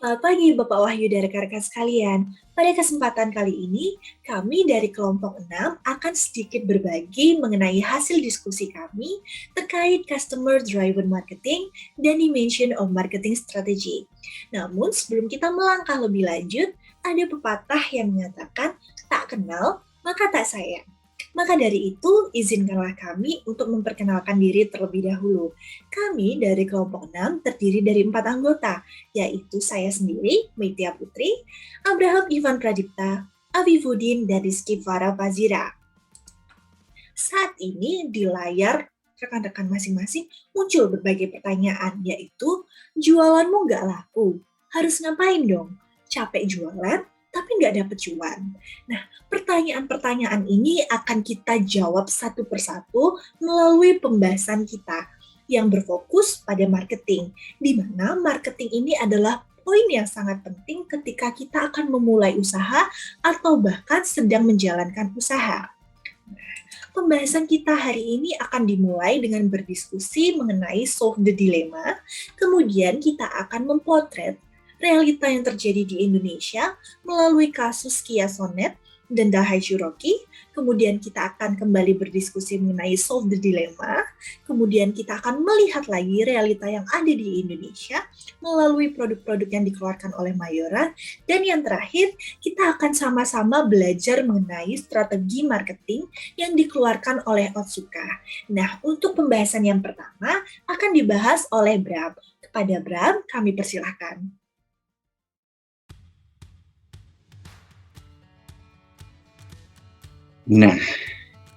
Selamat pagi Bapak Wahyu dan rekan-rekan sekalian. Pada kesempatan kali ini, kami dari kelompok 6 akan sedikit berbagi mengenai hasil diskusi kami terkait Customer Driven Marketing dan Dimension of Marketing Strategy. Namun sebelum kita melangkah lebih lanjut, ada pepatah yang mengatakan tak kenal maka tak sayang. Maka dari itu, izinkanlah kami untuk memperkenalkan diri terlebih dahulu. Kami dari kelompok 6 terdiri dari 4 anggota, yaitu saya sendiri, Meitia Putri, Abraham Ivan Pradipta, Afifudin, dan Rizky Farah Fazira. Saat ini di layar rekan-rekan masing-masing muncul berbagai pertanyaan, yaitu jualanmu nggak laku, harus ngapain dong? Capek jualan, tapi nggak dapet cuan. Nah, pertanyaan-pertanyaan ini akan kita jawab satu persatu melalui pembahasan kita yang berfokus pada marketing, di mana marketing ini adalah poin yang sangat penting ketika kita akan memulai usaha atau bahkan sedang menjalankan usaha. Pembahasan kita hari ini akan dimulai dengan berdiskusi mengenai solve the dilemma, kemudian kita akan mempotret realita yang terjadi di Indonesia melalui kasus Kia Sonet dan Daihatsu Rocky, kemudian kita akan kembali berdiskusi mengenai solve the dilemma, kemudian kita akan melihat lagi realita yang ada di Indonesia melalui produk-produk yang dikeluarkan oleh Mayora, dan yang terakhir kita akan sama-sama belajar mengenai strategi marketing yang dikeluarkan oleh Otsuka. Nah, untuk pembahasan yang pertama akan dibahas oleh Bram. Kepada Bram, kami persilahkan. Nah,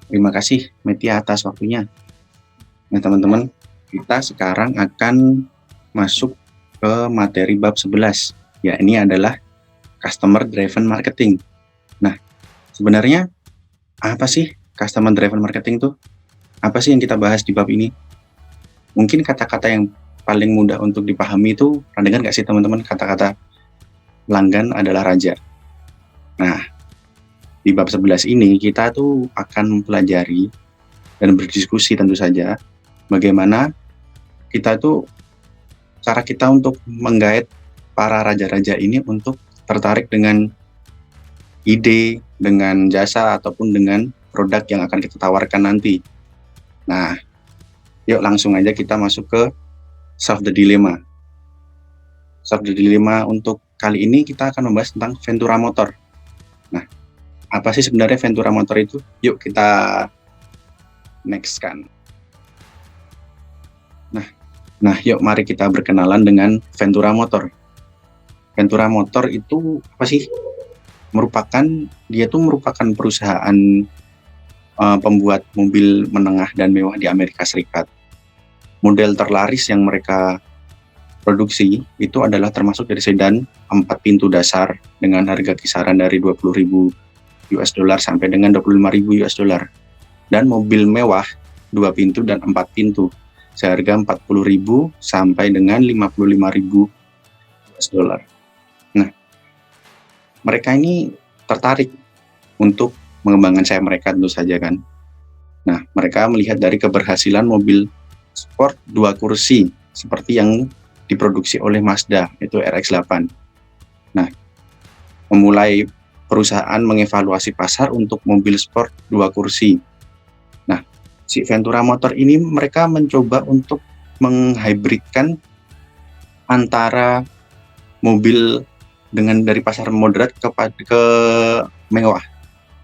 terima kasih Metia atas waktunya. Nah teman-teman, kita sekarang akan masuk ke materi bab 11, ya ini adalah Customer Driven Marketing. Nah, sebenarnya apa sih Customer Driven Marketing tuh? Apa sih yang kita bahas di bab ini? Mungkin kata-kata yang paling mudah untuk dipahami itu, pernah dengar nggak sih teman-teman kata-kata pelanggan adalah raja? Nah, di bab 11 ini kita tuh akan mempelajari dan berdiskusi tentu saja bagaimana kita tuh cara kita untuk menggait para raja-raja ini untuk tertarik dengan ide, dengan jasa ataupun dengan produk yang akan kita tawarkan nanti. Nah, yuk langsung aja kita masuk ke solve the dilemma. Solve the dilemma untuk kali ini kita akan membahas tentang Ventura Motor. Nah, apa sih sebenarnya Ventura Motor itu? Yuk kita next kan. Nah, yuk mari kita berkenalan dengan Ventura Motor. Ventura Motor itu apa sih? Dia merupakan perusahaan pembuat mobil menengah dan mewah di Amerika Serikat. Model terlaris yang mereka produksi itu adalah termasuk dari sedan 4 pintu dasar dengan harga kisaran dari 20.000 US dollar sampai dengan 25.000 US dollar. Dan mobil mewah 2 pintu dan 4 pintu seharga 40.000 sampai dengan 55.000 US dollar. Nah, mereka ini tertarik untuk mengembangkan sayap mereka tentu saja kan. Nah, mereka melihat dari keberhasilan mobil sport 2 kursi seperti yang diproduksi oleh Mazda, itu RX-8. Nah, memulai perusahaan mengevaluasi pasar untuk mobil sport 2 kursi. Nah, si Ventura Motor ini mereka mencoba untuk menghybridkan antara mobil dari pasar moderat ke mewah,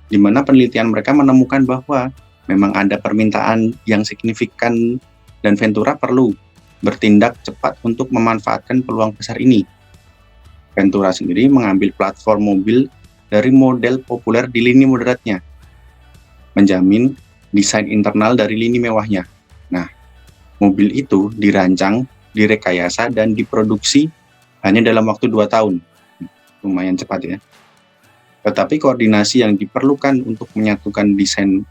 di mana penelitian mereka menemukan bahwa memang ada permintaan yang signifikan dan Ventura perlu bertindak cepat untuk memanfaatkan peluang pasar ini. Ventura sendiri mengambil platform mobil dari model populer di lini moderatnya, menjamin desain internal dari lini mewahnya. Nah, mobil itu dirancang, direkayasa, dan diproduksi hanya dalam waktu 2 tahun. Lumayan cepat ya. Tetapi koordinasi yang diperlukan untuk menyatukan desain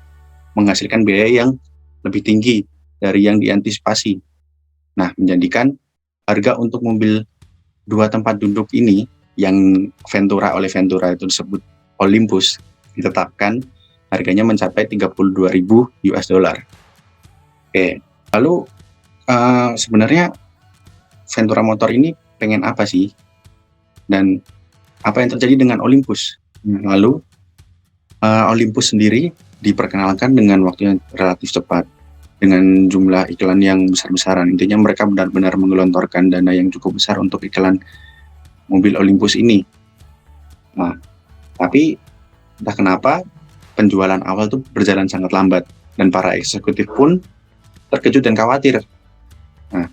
menghasilkan biaya yang lebih tinggi dari yang diantisipasi. Nah, menjadikan harga untuk mobil 2 tempat duduk ini yang oleh Ventura itu disebut Olympus, ditetapkan harganya mencapai 32.000 US dollar. Oke, lalu sebenarnya Ventura Motor ini pengen apa sih? Dan apa yang terjadi dengan Olympus? Lalu Olympus sendiri diperkenalkan dengan waktu yang relatif cepat, dengan jumlah iklan yang besar-besaran. Intinya mereka benar-benar menggelontorkan dana yang cukup besar untuk iklan mobil Olympus ini. Nah, tapi entah kenapa penjualan awal tuh berjalan sangat lambat dan para eksekutif pun terkejut dan khawatir. Nah,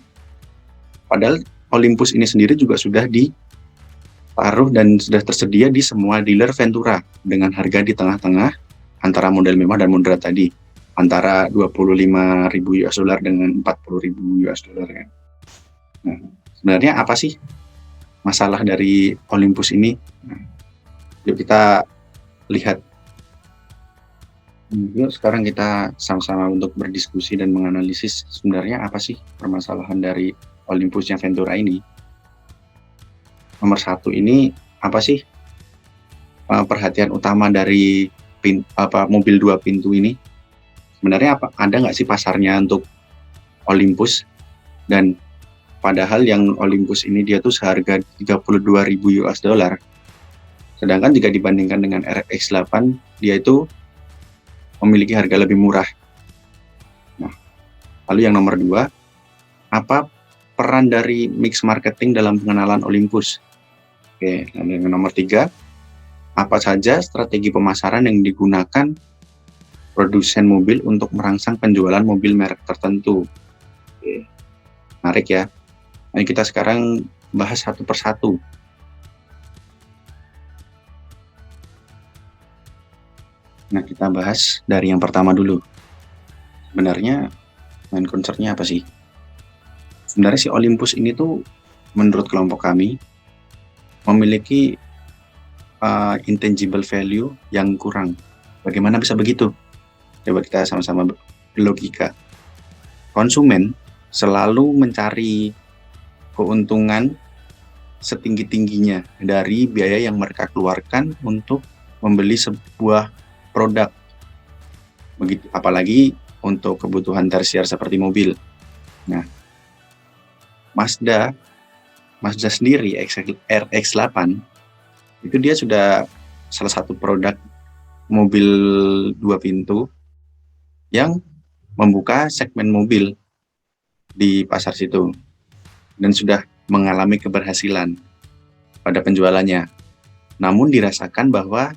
padahal Olympus ini sendiri juga sudah ditaruh dan sudah tersedia di semua dealer Ventura dengan harga di tengah-tengah antara model mewah dan moderat tadi, antara 25.000 US dollar dengan 40.000 US dollar kan. Nah, sebenarnya apa sih masalah dari Olympus ini? Nah, yuk kita lihat. Yuk sekarang kita sama-sama untuk berdiskusi dan menganalisis sebenarnya apa sih permasalahan dari Olympusnya Ventura ini. Nomor satu ini apa sih perhatian utama dari mobil 2 pintu ini? Sebenarnya ada nggak sih pasarnya untuk Olympus? Dan padahal yang Olympus ini dia tuh seharga 32.000 US dollar. Sedangkan jika dibandingkan dengan RX-8 dia itu memiliki harga lebih murah. Nah, lalu yang nomor 2, apa peran dari mix marketing dalam pengenalan Olympus? Oke, lalu yang nomor 3, apa saja strategi pemasaran yang digunakan produsen mobil untuk merangsang penjualan mobil merek tertentu? Oke, menarik ya. Nah, kita sekarang bahas satu persatu. Nah, kita bahas dari yang pertama dulu. Sebenarnya main concern-nya apa sih? Sebenarnya si Olympus ini tuh menurut kelompok kami memiliki intangible value yang kurang. Bagaimana bisa begitu? Coba kita sama-sama logika. Konsumen selalu mencari keuntungan setinggi-tingginya dari biaya yang mereka keluarkan untuk membeli sebuah produk, begitu apalagi untuk kebutuhan tersier seperti mobil. Nah, Mazda sendiri RX-8 itu dia sudah salah satu produk mobil 2 pintu yang membuka segmen mobil di pasar situ dan sudah mengalami keberhasilan pada penjualannya. Namun dirasakan bahwa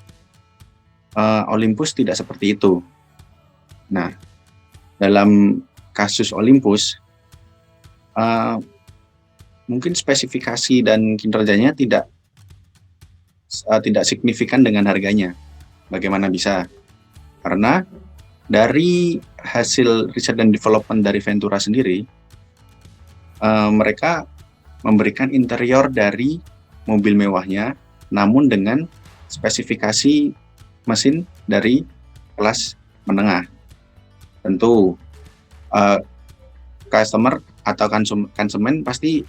Olympus tidak seperti itu. Nah, dalam kasus Olympus, mungkin spesifikasi dan kinerjanya tidak signifikan dengan harganya. Bagaimana bisa? Karena dari hasil riset dan development dari Ventura sendiri, mereka memberikan interior dari mobil mewahnya, namun dengan spesifikasi mesin dari kelas menengah. Tentu customer atau konsumen pasti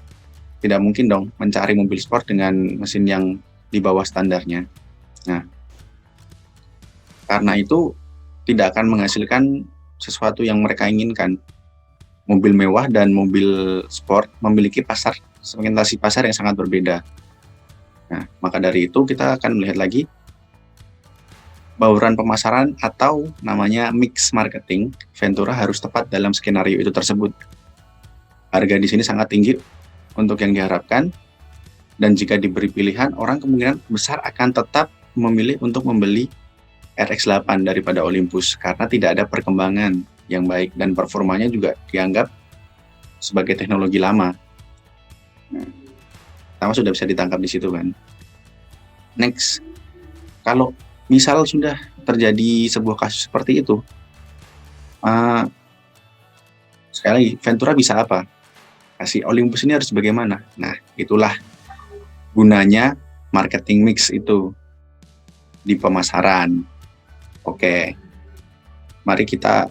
tidak mungkin dong mencari mobil sport dengan mesin yang di bawah standarnya. Nah, karena itu tidak akan menghasilkan sesuatu yang mereka inginkan. Mobil mewah dan mobil sport memiliki segmentasi pasar yang sangat berbeda. Nah, maka dari itu kita akan melihat lagi bauran pemasaran atau namanya mix marketing Ventura harus tepat dalam skenario itu tersebut. Harga di sini sangat tinggi untuk yang diharapkan, dan jika diberi pilihan, orang kemungkinan besar akan tetap memilih untuk membeli RX-8 daripada Olympus karena tidak ada perkembangan yang baik dan performanya juga dianggap sebagai teknologi lama. Nah, pertama sudah bisa ditangkap di situ kan. Next, kalau misal sudah terjadi sebuah kasus seperti itu, sekali lagi, Ventura bisa apa? Kasih Olympus ini harus bagaimana? Nah, itulah gunanya marketing mix itu di pemasaran. Oke, mari kita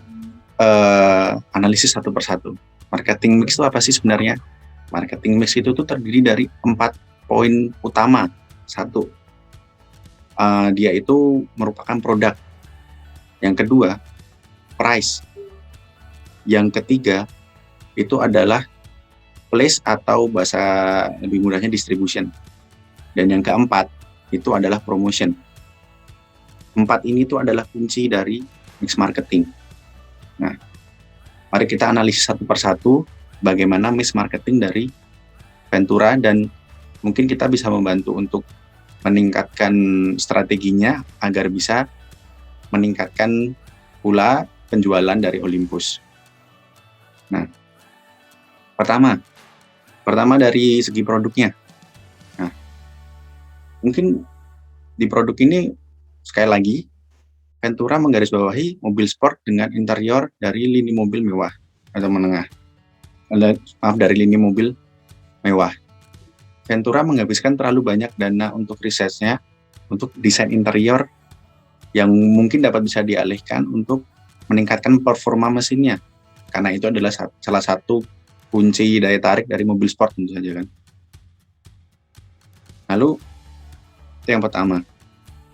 analisis satu persatu. Marketing mix itu apa sih sebenarnya? Marketing mix itu tuh terdiri dari 4 poin utama. 1, dia itu merupakan produk. Yang kedua, price. Yang ketiga, itu adalah place atau bahasa lebih mudahnya distribution. Dan yang keempat itu adalah promotion. 4 ini tuh adalah kunci dari mix marketing. Nah, mari kita analisis satu persatu bagaimana mix marketing dari Ventura, dan mungkin kita bisa membantu untuk meningkatkan strateginya agar bisa meningkatkan pula penjualan dari Olympus. Nah, pertama dari segi produknya. Nah, mungkin di produk ini sekali lagi Ventura menggarisbawahi mobil sport dengan interior dari lini mobil mewah atau menengah. Dari lini mobil mewah. Ventura menghabiskan terlalu banyak dana untuk risetnya, untuk desain interior yang mungkin dapat bisa dialihkan untuk meningkatkan performa mesinnya. Karena itu adalah salah satu kunci daya tarik dari mobil sport tentu saja kan. Lalu itu yang pertama.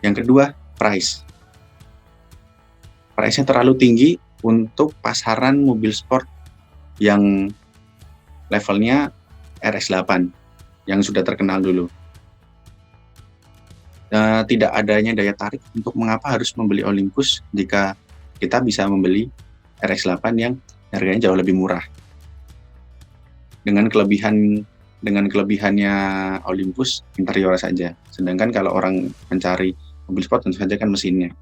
Yang kedua, price. Price-nya terlalu tinggi untuk pasaran mobil sport yang levelnya RX8 yang sudah terkenal dulu. Tidak adanya daya tarik untuk mengapa harus membeli Olympus jika kita bisa membeli RX8 yang harganya jauh lebih murah. Dengan kelebihannya Olympus interior saja. Sedangkan kalau orang mencari mobil sport tentu saja kan mesinnya.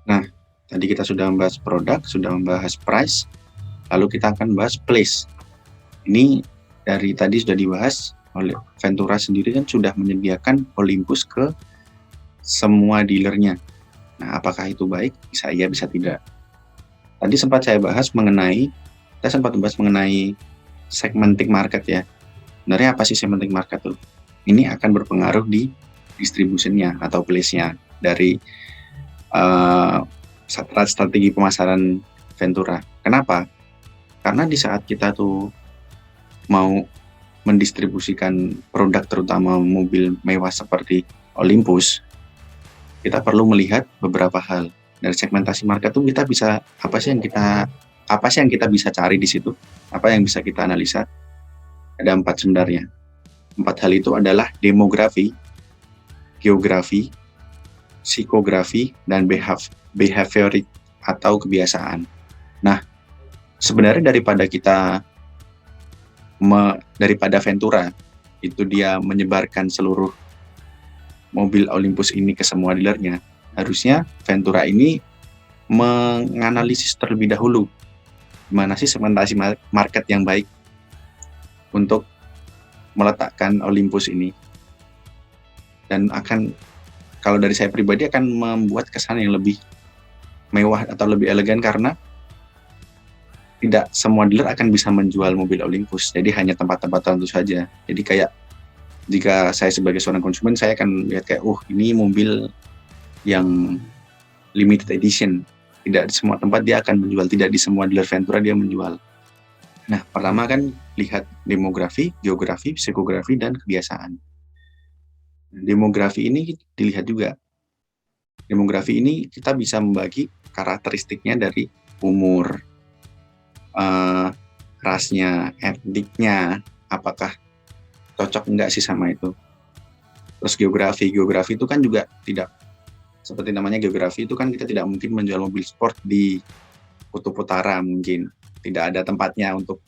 Nah, tadi kita sudah membahas produk, sudah membahas price, lalu kita akan bahas place. Ini dari tadi sudah dibahas oleh Ventura sendiri kan sudah menyediakan Olympus ke semua dealernya. Nah, apakah itu baik? Bisa iya, bisa tidak. Tadi sempat saya bahas mengenai segmenting market ya. Sebenarnya apa sih segmenting market tuh? Ini akan berpengaruh di distributionnya atau place-nya dari strategi pemasaran Ventura. Kenapa? Karena di saat kita tuh mau mendistribusikan produk terutama mobil mewah seperti Olympus, kita perlu melihat beberapa hal. Dari segmentasi market tuh kita bisa apa sih yang kita bisa cari di situ? Apa yang bisa kita analisa? Ada 4 sebenarnya. 4 hal itu adalah demografi, geografi, psikografi, dan behaviorik atau kebiasaan. Nah, sebenarnya daripada Ventura itu dia menyebarkan seluruh mobil Olympus ini ke semua dealernya, harusnya Ventura ini menganalisis terlebih dahulu gimana sih segmentasi market yang baik untuk meletakkan Olympus ini. Dan kalau dari saya pribadi akan membuat kesan yang lebih mewah atau lebih elegan, karena tidak semua dealer akan bisa menjual mobil Olympus. Jadi hanya tempat-tempat tertentu saja. Jadi kayak jika saya sebagai seorang konsumen, saya akan lihat kayak, ini mobil yang limited edition. Tidak di semua tempat dia akan menjual. Tidak di semua dealer Ventura dia menjual. Nah, pertama kan lihat demografi, geografi, psikografi, dan kebiasaan. Demografi ini dilihat juga. Demografi ini kita bisa membagi karakteristiknya dari umur, rasnya, etniknya, apakah cocok enggak sih sama itu. Terus geografi itu kan juga tidak, seperti namanya geografi itu kan kita tidak mungkin menjual mobil sport di kutub utara mungkin. Tidak ada tempatnya untuk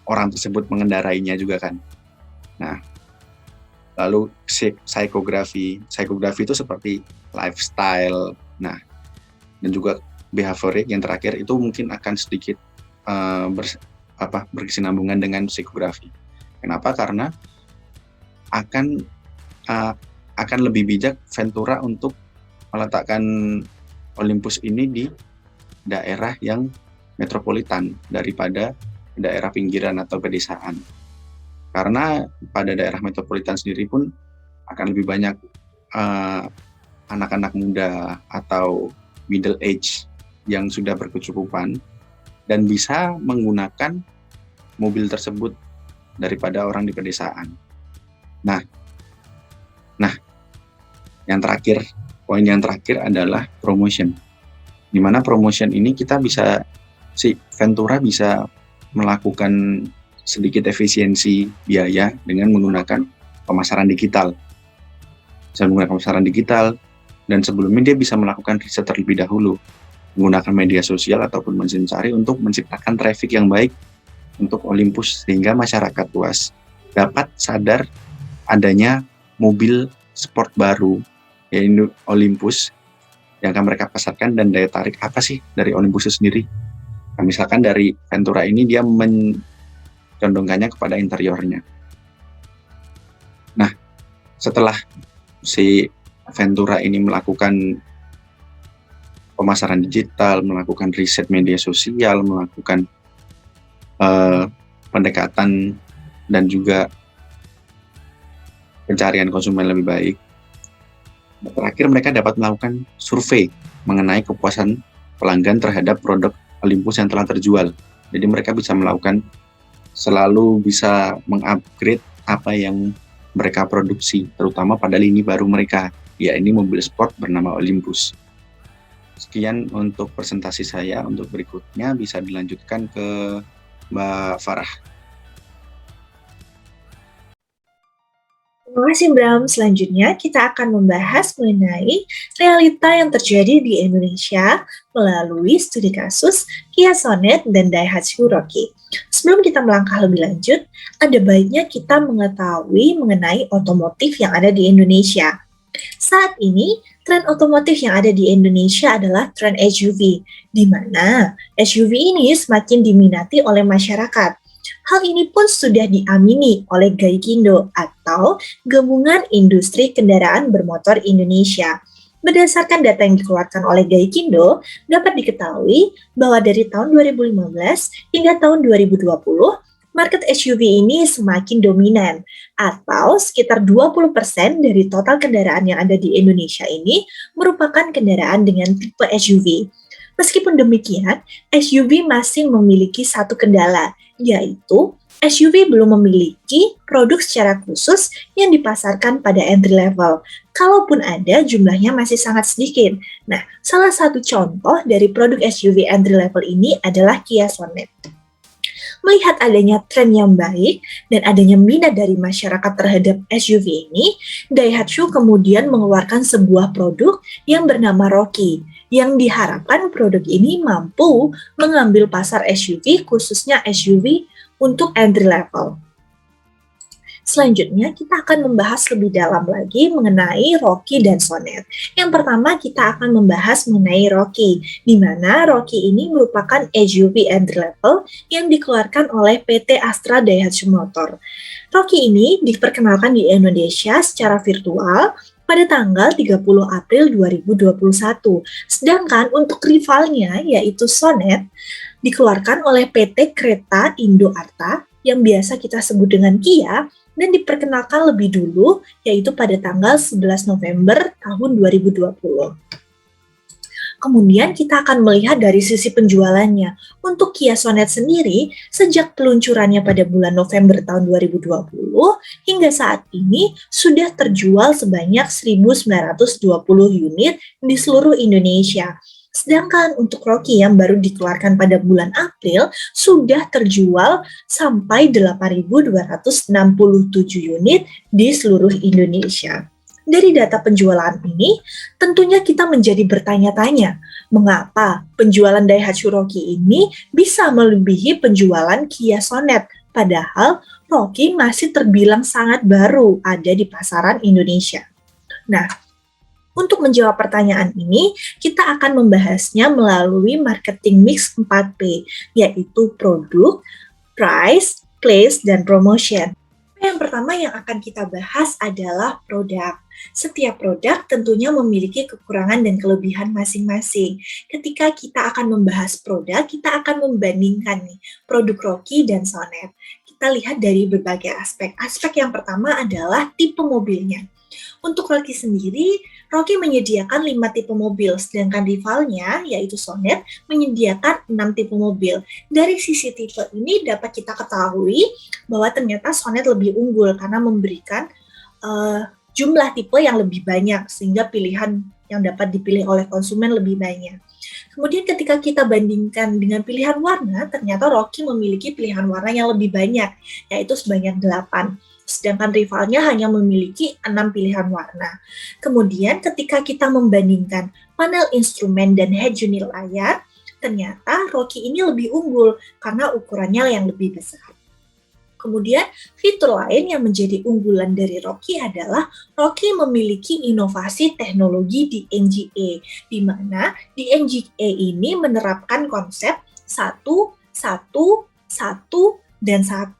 orang tersebut mengendarainya juga kan. Nah, lalu psikografi itu seperti lifestyle. Nah, dan juga behaviorik yang terakhir itu mungkin akan sedikit berkesinambungan dengan psikografi. Kenapa? Karena akan lebih bijak Ventura untuk meletakkan Olympus ini di daerah yang metropolitan daripada daerah pinggiran atau pedesaan. Karena pada daerah metropolitan sendiri pun akan lebih banyak anak-anak muda atau middle age yang sudah berkecukupan dan bisa menggunakan mobil tersebut daripada orang di pedesaan. Nah, poin yang terakhir adalah promotion. Di mana promotion ini Ventura bisa melakukan sedikit efisiensi biaya dengan menggunakan pemasaran digital. Bisa menggunakan pemasaran digital, dan sebelumnya dia bisa melakukan riset terlebih dahulu, menggunakan media sosial ataupun mesin cari untuk menciptakan traffic yang baik untuk Olympus, sehingga masyarakat luas dapat sadar adanya mobil sport baru, yaitu Olympus, yang akan mereka pasarkan, dan daya tarik apa sih dari Olympus itu sendiri. Nah, misalkan dari Ventura ini dia mencondongkannya kepada interiornya. Nah, setelah si Ventura ini melakukan pemasaran digital, melakukan riset media sosial, melakukan pendekatan dan juga pencarian konsumen lebih baik. Terakhir mereka dapat melakukan survei mengenai kepuasan pelanggan terhadap produk Olympus yang telah terjual. Jadi mereka bisa selalu bisa mengupgrade apa yang mereka produksi, terutama pada lini baru mereka, yaitu mobil sport bernama Olympus. Sekian untuk presentasi saya. Untuk berikutnya bisa dilanjutkan ke Mbak Farah. Terima kasih Bram. Selanjutnya kita akan membahas mengenai realita yang terjadi di Indonesia melalui studi kasus Kia Sonet dan Daihatsu Rocky. Sebelum kita melangkah lebih lanjut, ada baiknya kita mengetahui mengenai otomotif yang ada di Indonesia. Saat ini, tren otomotif yang ada di Indonesia adalah tren SUV, di mana SUV ini semakin diminati oleh masyarakat. Hal ini pun sudah diamini oleh Gaikindo atau Gabungan Industri Kendaraan Bermotor Indonesia. Berdasarkan data yang dikeluarkan oleh Gaikindo, dapat diketahui bahwa dari tahun 2015 hingga tahun 2020, market SUV ini semakin dominan, atau sekitar 20% dari total kendaraan yang ada di Indonesia ini merupakan kendaraan dengan tipe SUV. Meskipun demikian, SUV masih memiliki satu kendala, yaitu SUV belum memiliki produk secara khusus yang dipasarkan pada entry level. Kalaupun ada, jumlahnya masih sangat sedikit. Nah, salah satu contoh dari produk SUV entry level ini adalah Kia Sonet. Melihat adanya tren yang baik dan adanya minat dari masyarakat terhadap SUV ini, Daihatsu kemudian mengeluarkan sebuah produk yang bernama Rocky, yang diharapkan produk ini mampu mengambil pasar SUV, khususnya SUV untuk entry level. Selanjutnya, kita akan membahas lebih dalam lagi mengenai Rocky dan Sonet. Yang pertama, kita akan membahas mengenai Rocky, di mana Rocky ini merupakan SUV entry level yang dikeluarkan oleh PT Astra Daihatsu Motor. Rocky ini diperkenalkan di Indonesia secara virtual pada tanggal 30 April 2021. Sedangkan untuk rivalnya, yaitu Sonet, dikeluarkan oleh PT Kereta Indo Arta, yang biasa kita sebut dengan Kia, dan diperkenalkan lebih dulu, yaitu pada tanggal 11 November tahun 2020. Kemudian kita akan melihat dari sisi penjualannya. Untuk Kia Sonet sendiri, sejak peluncurannya pada bulan November tahun 2020, hingga saat ini sudah terjual sebanyak 1.920 unit di seluruh Indonesia. Sedangkan untuk Rocky yang baru dikeluarkan pada bulan April sudah terjual sampai 8.267 unit di seluruh Indonesia. Dari data penjualan ini, tentunya kita menjadi bertanya-tanya, mengapa penjualan Daihatsu Rocky ini bisa melebihi penjualan Kia Sonet, padahal Rocky masih terbilang sangat baru ada di pasaran Indonesia. Nah, untuk menjawab pertanyaan ini, kita akan membahasnya melalui marketing mix 4P, yaitu produk, price, place, dan promotion. Yang pertama yang akan kita bahas adalah produk. Setiap produk tentunya memiliki kekurangan dan kelebihan masing-masing. Ketika kita akan membahas produk, kita akan membandingkan nih produk Rocky dan Sonet. Kita lihat dari berbagai aspek. Aspek yang pertama adalah tipe mobilnya. Untuk Rocky sendiri, Rocky menyediakan 5 tipe mobil, sedangkan rivalnya, yaitu Sonet, menyediakan 6 tipe mobil. Dari sisi tipe ini dapat kita ketahui bahwa ternyata Sonet lebih unggul karena memberikan jumlah tipe yang lebih banyak, sehingga pilihan yang dapat dipilih oleh konsumen lebih banyak. Kemudian ketika kita bandingkan dengan pilihan warna, ternyata Rocky memiliki pilihan warna yang lebih banyak, yaitu sebanyak 8. Sedangkan rivalnya hanya memiliki 6 pilihan warna. Kemudian ketika kita membandingkan panel instrumen dan head unit layar, ternyata Rocky ini lebih unggul karena ukurannya yang lebih besar. Kemudian fitur lain yang menjadi unggulan dari Rocky adalah Rocky memiliki inovasi teknologi di NGA, di mana di NGA ini menerapkan konsep 1, 1, 1, dan 1,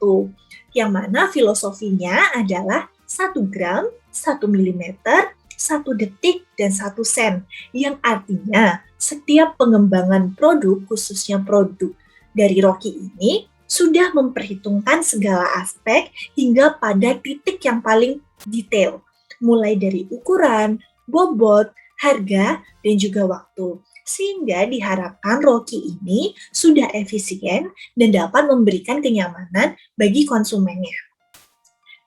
yang mana filosofinya adalah 1 gram, 1 milimeter, 1 detik, dan 1 sen, yang artinya setiap pengembangan produk, khususnya produk dari Rocky ini, sudah memperhitungkan segala aspek hingga pada titik yang paling detail, mulai dari ukuran, bobot, harga, dan juga waktu. Sehingga diharapkan Rocky ini sudah efisien dan dapat memberikan kenyamanan bagi konsumennya.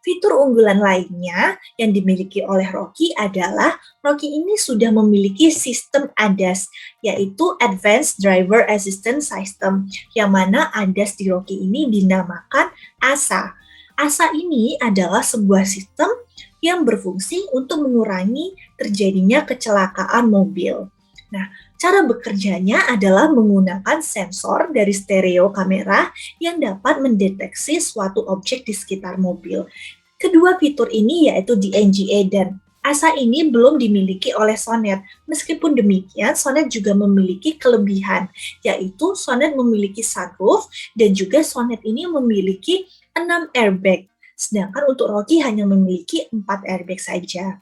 Fitur unggulan lainnya yang dimiliki oleh Rocky adalah Rocky ini sudah memiliki sistem ADAS, yaitu Advanced Driver Assistance System, yang mana ADAS di Rocky ini dinamakan ASA. ASA ini adalah sebuah sistem yang berfungsi untuk mengurangi terjadinya kecelakaan mobil. Nah, cara bekerjanya adalah menggunakan sensor dari stereo kamera yang dapat mendeteksi suatu objek di sekitar mobil. Kedua fitur ini yaitu di NGA dan ASA ini belum dimiliki oleh Sonet. Meskipun demikian, Sonet juga memiliki kelebihan, yaitu Sonet memiliki sunroof dan juga Sonet ini memiliki 6 airbag. Sedangkan untuk Rocky hanya memiliki 4 airbag saja.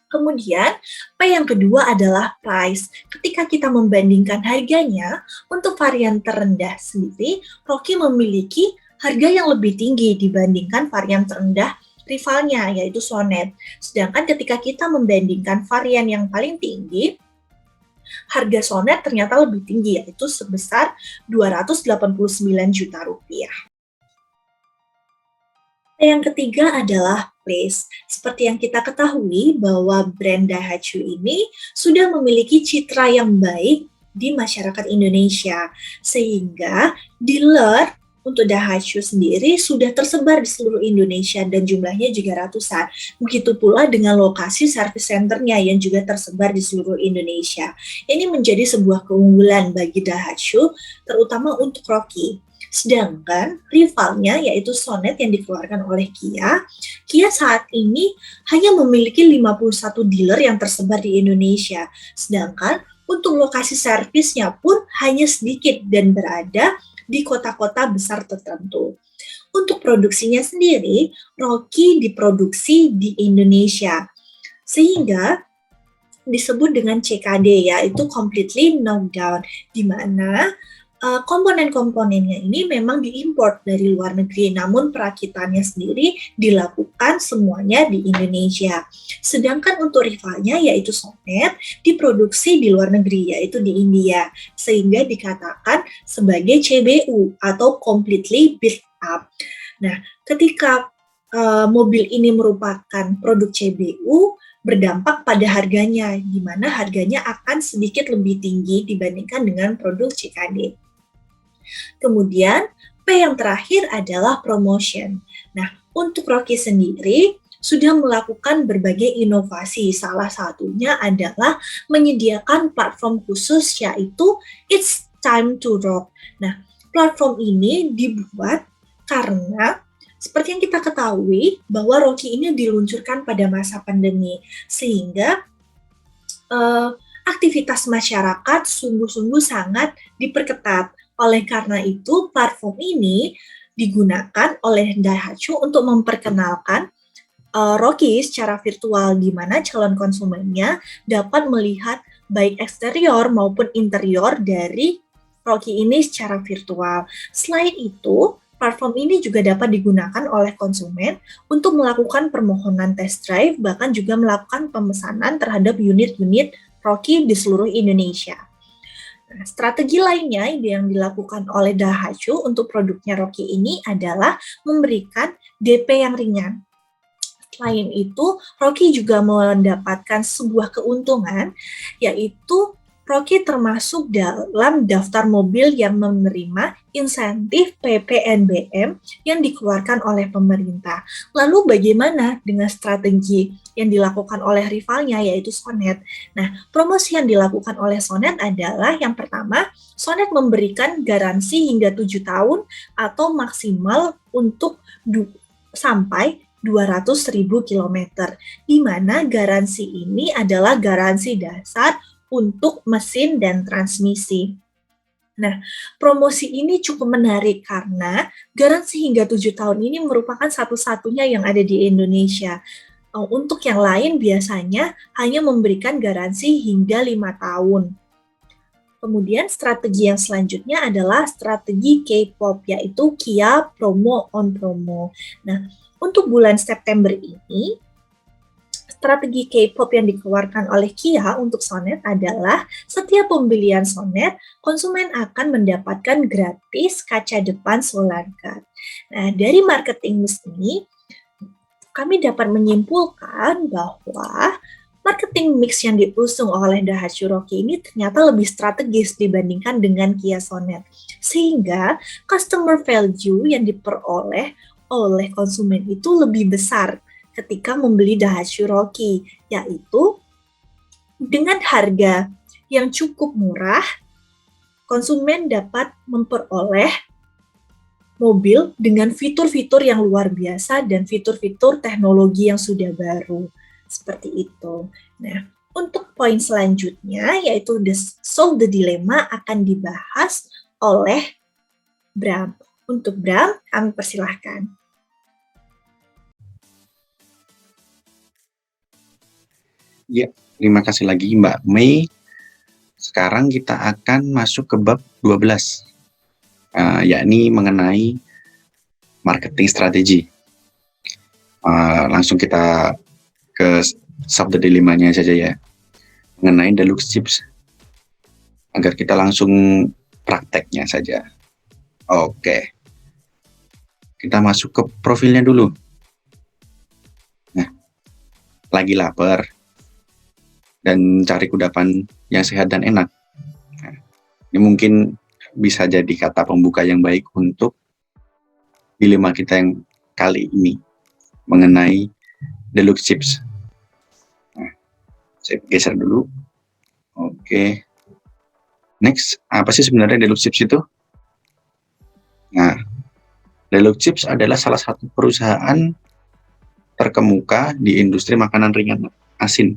Kemudian, P yang kedua adalah price. Ketika kita membandingkan harganya, untuk varian terendah sendiri, Rocky memiliki harga yang lebih tinggi dibandingkan varian terendah rivalnya, yaitu Sonet. Sedangkan ketika kita membandingkan varian yang paling tinggi, harga Sonet ternyata lebih tinggi, yaitu sebesar 289 juta rupiah. Yang ketiga adalah place. Seperti yang kita ketahui bahwa brand Daihatsu ini sudah memiliki citra yang baik di masyarakat Indonesia, sehingga dealer untuk Daihatsu sendiri sudah tersebar di seluruh Indonesia dan jumlahnya juga ratusan. Begitu pula dengan lokasi service centernya yang juga tersebar di seluruh Indonesia. Ini menjadi sebuah keunggulan bagi Daihatsu, terutama untuk Rocky. Sedangkan rivalnya yaitu Sonet yang dikeluarkan oleh Kia, Kia saat ini hanya memiliki 51 dealer yang tersebar di Indonesia. Sedangkan untuk lokasi servisnya pun hanya sedikit dan berada di kota-kota besar tertentu. Untuk produksinya sendiri, Rocky diproduksi di Indonesia, sehingga disebut dengan CKD, yaitu completely knockdown, di mana komponen-komponennya ini memang diimpor dari luar negeri, namun perakitannya sendiri dilakukan semuanya di Indonesia. Sedangkan untuk rivalnya yaitu Sonet diproduksi di luar negeri, yaitu di India, sehingga dikatakan sebagai CBU atau completely built up. Nah, ketika mobil ini merupakan produk CBU, berdampak pada harganya, di mana harganya akan sedikit lebih tinggi dibandingkan dengan produk CKD. Kemudian, P yang terakhir adalah promotion. Nah, untuk Rocky sendiri sudah melakukan berbagai inovasi. Salah satunya adalah menyediakan platform khusus yaitu It's Time to Rock. Nah, platform ini dibuat karena seperti yang kita ketahui bahwa Rocky ini diluncurkan pada masa pandemi, sehingga aktivitas masyarakat sungguh-sungguh sangat diperketat. Oleh karena itu, platform ini digunakan oleh Daihatsu untuk memperkenalkan Rocky secara virtual, di mana calon konsumennya dapat melihat baik eksterior maupun interior dari Rocky ini secara virtual. Selain itu, platform ini juga dapat digunakan oleh konsumen untuk melakukan permohonan test drive, bahkan juga melakukan pemesanan terhadap unit-unit Rocky di seluruh Indonesia. Nah, strategi lainnya yang dilakukan oleh Daihatsu untuk produknya Rocky ini adalah memberikan DP yang ringan. Selain itu, Rocky juga mendapatkan sebuah keuntungan, yaitu Rocky termasuk dalam daftar mobil yang menerima insentif PPNBM yang dikeluarkan oleh pemerintah. Lalu bagaimana dengan strategi yang dilakukan oleh rivalnya yaitu Sonet? Nah, promosi yang dilakukan oleh Sonet adalah yang pertama, Sonet memberikan garansi hingga 7 tahun atau maksimal untuk sampai 200.000 kilometer, di mana garansi ini adalah garansi dasar untuk mesin dan transmisi. Nah, promosi ini cukup menarik karena garansi hingga 7 tahun ini merupakan satu-satunya yang ada di Indonesia. Untuk yang lain biasanya hanya memberikan garansi hingga 5 tahun. Kemudian strategi yang selanjutnya adalah strategi K-pop, yaitu Kia Promo on Promo. Nah, untuk bulan September ini, strategi K-pop yang dikeluarkan oleh Kia untuk Sonet adalah setiap pembelian Sonet, konsumen akan mendapatkan gratis kaca depan solar guard. Nah, dari marketing news ini, kami dapat menyimpulkan bahwa marketing mix yang diusung oleh Daihatsu Rocky ini ternyata lebih strategis dibandingkan dengan Kia Sonet. Sehingga customer value yang diperoleh oleh konsumen itu lebih besar ketika membeli Daihatsu Rocky, yaitu dengan harga yang cukup murah, konsumen dapat memperoleh mobil dengan fitur-fitur yang luar biasa dan fitur-fitur teknologi yang sudah baru. Seperti itu. Nah, untuk poin selanjutnya, yaitu Solve the Dilemma akan dibahas oleh Bram. Untuk Bram, kami persilahkan. Ya, terima kasih lagi Mbak Mei. Sekarang kita akan masuk ke bab 12, yakni mengenai marketing strategi. Langsung kita ke sub the dilemanya saja ya, mengenai deluxe chips, agar kita langsung prakteknya saja. Oke, kita masuk ke profilnya dulu. Nah, lagi lapar dan cari kudapan yang sehat dan enak. Nah, ini mungkin bisa jadi kata pembuka yang baik untuk dilema kita yang kali ini mengenai deluxe chips. Nah, saya geser dulu. Oke. Next, apa sih sebenarnya deluxe chips itu? Nah, deluxe chips adalah salah satu perusahaan terkemuka di industri makanan ringan asin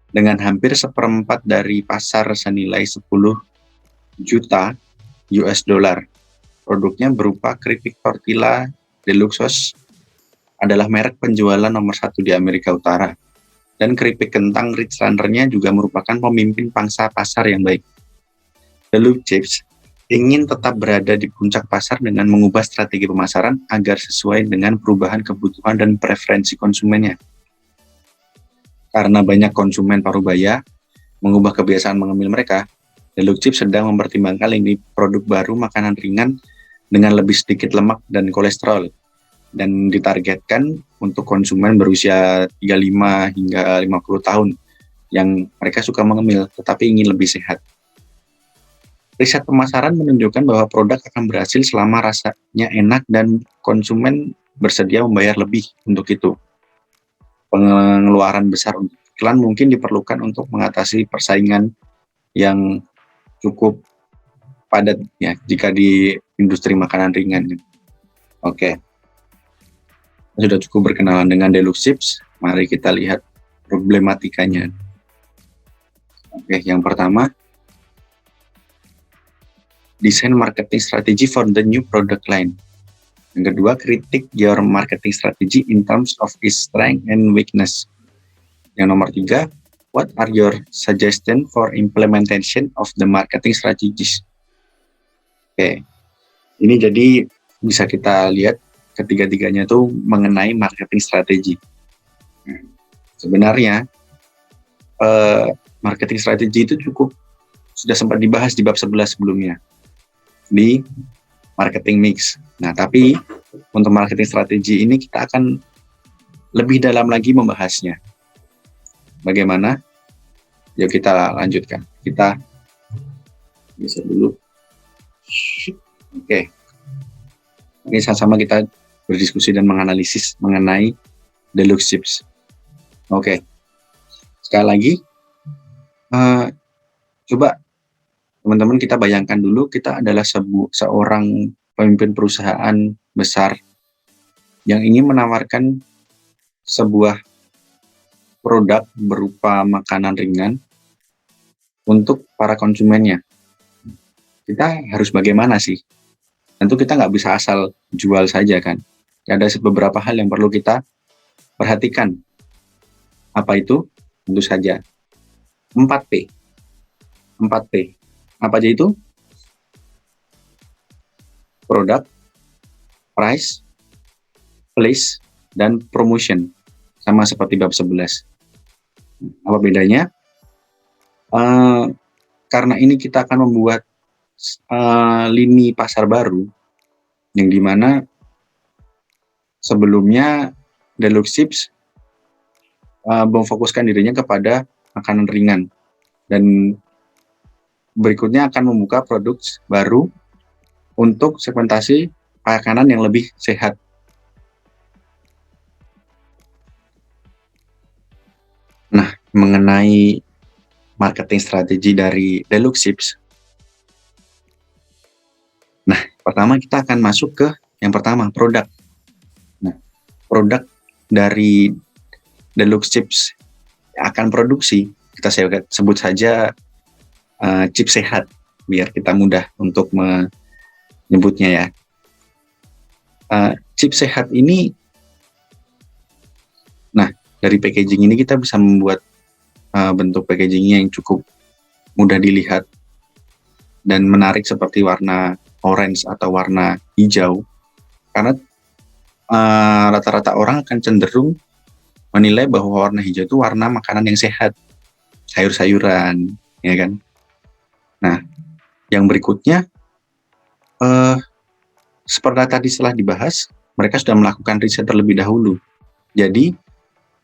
dengan hampir seperempat dari pasar senilai 10 juta US dollar. Produknya berupa keripik tortilla deluxe sauce, adalah merek penjualan nomor 1 di Amerika Utara. Dan keripik kentang Rich Runner-nya juga merupakan pemimpin pangsa pasar yang baik. Deluxe Chips ingin tetap berada di puncak pasar dengan mengubah strategi pemasaran agar sesuai dengan perubahan kebutuhan dan preferensi konsumennya. Karena banyak konsumen parubaya mengubah kebiasaan mengemil mereka, Deluxe Chips sedang mempertimbangkan lini produk baru makanan ringan dengan lebih sedikit lemak dan kolesterol, dan ditargetkan untuk konsumen berusia 35 hingga 50 tahun yang mereka suka mengemil tetapi ingin lebih sehat. Riset pemasaran menunjukkan bahwa produk akan berhasil selama rasanya enak dan konsumen bersedia membayar lebih untuk itu. Pengeluaran besar untuk iklan mungkin diperlukan untuk mengatasi persaingan yang cukup padat ya jika di industri makanan ringan. Oke. Sudah cukup berkenalan dengan Deluxe Chips, mari kita lihat problematikanya. Oke, yang pertama, design marketing strategy for the new product line. Yang kedua, critique your marketing strategy in terms of its strength and weakness. Yang nomor 3, what are your suggestions for implementation of the marketing strategies? Oke, ini jadi bisa kita lihat ketiga-tiganya itu mengenai marketing strategi. Nah, sebenarnya marketing strategi itu sudah sempat dibahas di bab 11 sebelumnya di marketing mix. Nah, tapi untuk marketing strategi ini kita akan lebih dalam lagi membahasnya. Bagaimana? Yuk kita lanjutkan. Kita Bisa dulu. Oke. Ini sama-sama kita berdiskusi dan menganalisis mengenai Deluxe Chips. Oke. Sekali lagi, coba teman-teman kita bayangkan dulu, kita adalah seorang pemimpin perusahaan besar yang ingin menawarkan sebuah produk berupa makanan ringan untuk para konsumennya. Kita harus bagaimana sih? Tentu kita nggak bisa asal jual saja kan. Ada beberapa hal yang perlu kita perhatikan. Apa itu? Tentu saja 4P. 4P. Apa aja itu? Product, price, place, dan promotion. Sama seperti bab 11. Apa bedanya? Karena ini kita akan membuat lini pasar baru, yang dimana sebelumnya Deluxe Chips memfokuskan dirinya kepada makanan ringan, dan berikutnya akan membuka produk baru untuk segmentasi makanan yang lebih sehat. Nah, mengenai marketing strategi dari Deluxe Chips, nah, pertama kita akan masuk ke yang pertama, produk. Nah, produk dari Deluxe Chips yang akan produksi, kita sebut saja chips sehat, biar kita mudah untuk menyebutnya ya. Chips sehat ini, nah, dari packaging ini kita bisa membuat bentuk packagingnya yang cukup mudah dilihat dan menarik seperti warna orange atau warna hijau, karena rata-rata orang akan cenderung menilai bahwa warna hijau itu warna makanan yang sehat, sayur-sayuran, ya kan. Nah, yang berikutnya, seperti tadi setelah dibahas, mereka sudah melakukan riset terlebih dahulu. Jadi,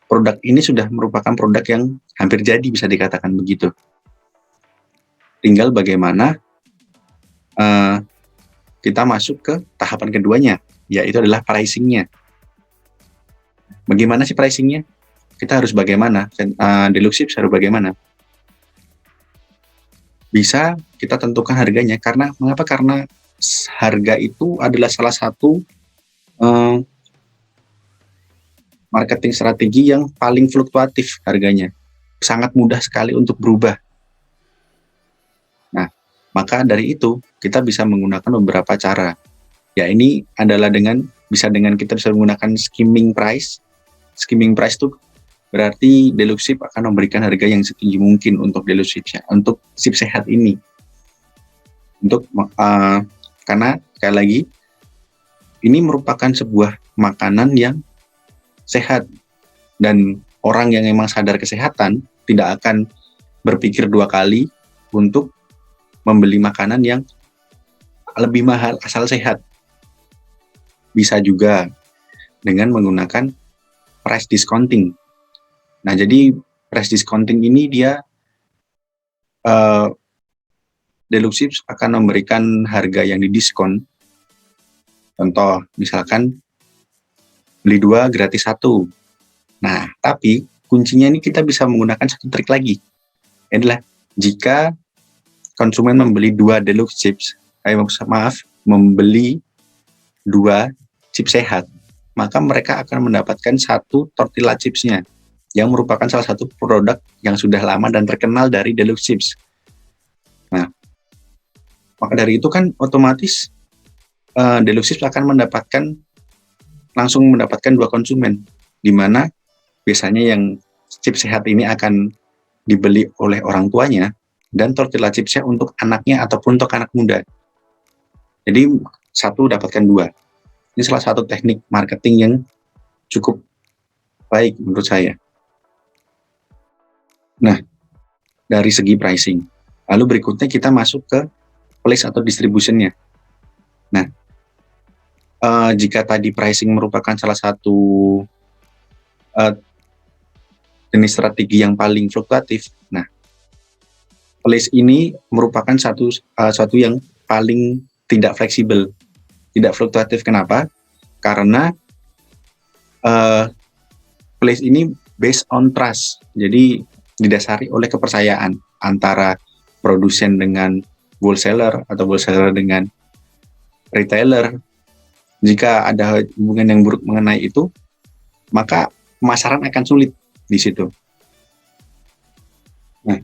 produk ini sudah merupakan produk yang hampir jadi, bisa dikatakan begitu. Tinggal bagaimana kita masuk ke tahapan keduanya, yaitu adalah pricing-nya. Bagaimana sih pricing-nya? Kita harus bagaimana? Deluxe Chips harus bagaimana? Bisa kita tentukan harganya. Mengapa? Karena harga itu adalah salah satu marketing strategi yang paling fluktuatif harganya. Sangat mudah sekali untuk berubah. Nah, maka dari itu kita bisa menggunakan beberapa cara. Ya, ini adalah bisa kita menggunakan skimming price. Skimming price itu berarti Deluxe Chips akan memberikan harga yang setinggi mungkin untuk Deluxe Chips, untuk chips sehat ini. Karena sekali lagi, ini merupakan sebuah makanan yang sehat, dan orang yang memang sadar kesehatan tidak akan berpikir dua kali untuk membeli makanan yang lebih mahal asal sehat. Bisa juga dengan menggunakan price discounting. Nah, jadi price discounting ini dia Deluxe Chips akan memberikan harga yang didiskon. Contoh, misalkan beli 2 gratis 1. Nah, tapi kuncinya ini kita bisa menggunakan satu trik lagi. Ini adalah jika konsumen membeli 2 Deluxe Chips, membeli 2 chips sehat, maka mereka akan mendapatkan 1 tortilla chipsnya, yang merupakan salah satu produk yang sudah lama dan terkenal dari Deluxe Chips. Nah, maka dari itu kan otomatis Deluxe Chips akan langsung mendapatkan 2 konsumen, di mana biasanya yang chips sehat ini akan dibeli oleh orang tuanya, dan tortilla chipsnya untuk anaknya ataupun untuk anak muda. Jadi 1 dapatkan 2. Ini salah satu teknik marketing yang cukup baik menurut saya. Nah, dari segi pricing. Lalu berikutnya kita masuk ke place atau distribution-nya. Nah, jika tadi pricing merupakan salah satu jenis strategi yang paling fluktuatif, nah, place ini merupakan satu yang paling tidak fleksibel, tidak fluktuatif. Kenapa? Karena place ini based on trust, jadi didasari oleh kepercayaan antara produsen dengan wholesaler atau wholesaler dengan retailer. Jika ada hubungan yang buruk mengenai itu, maka pemasaran akan sulit di situ. Nah,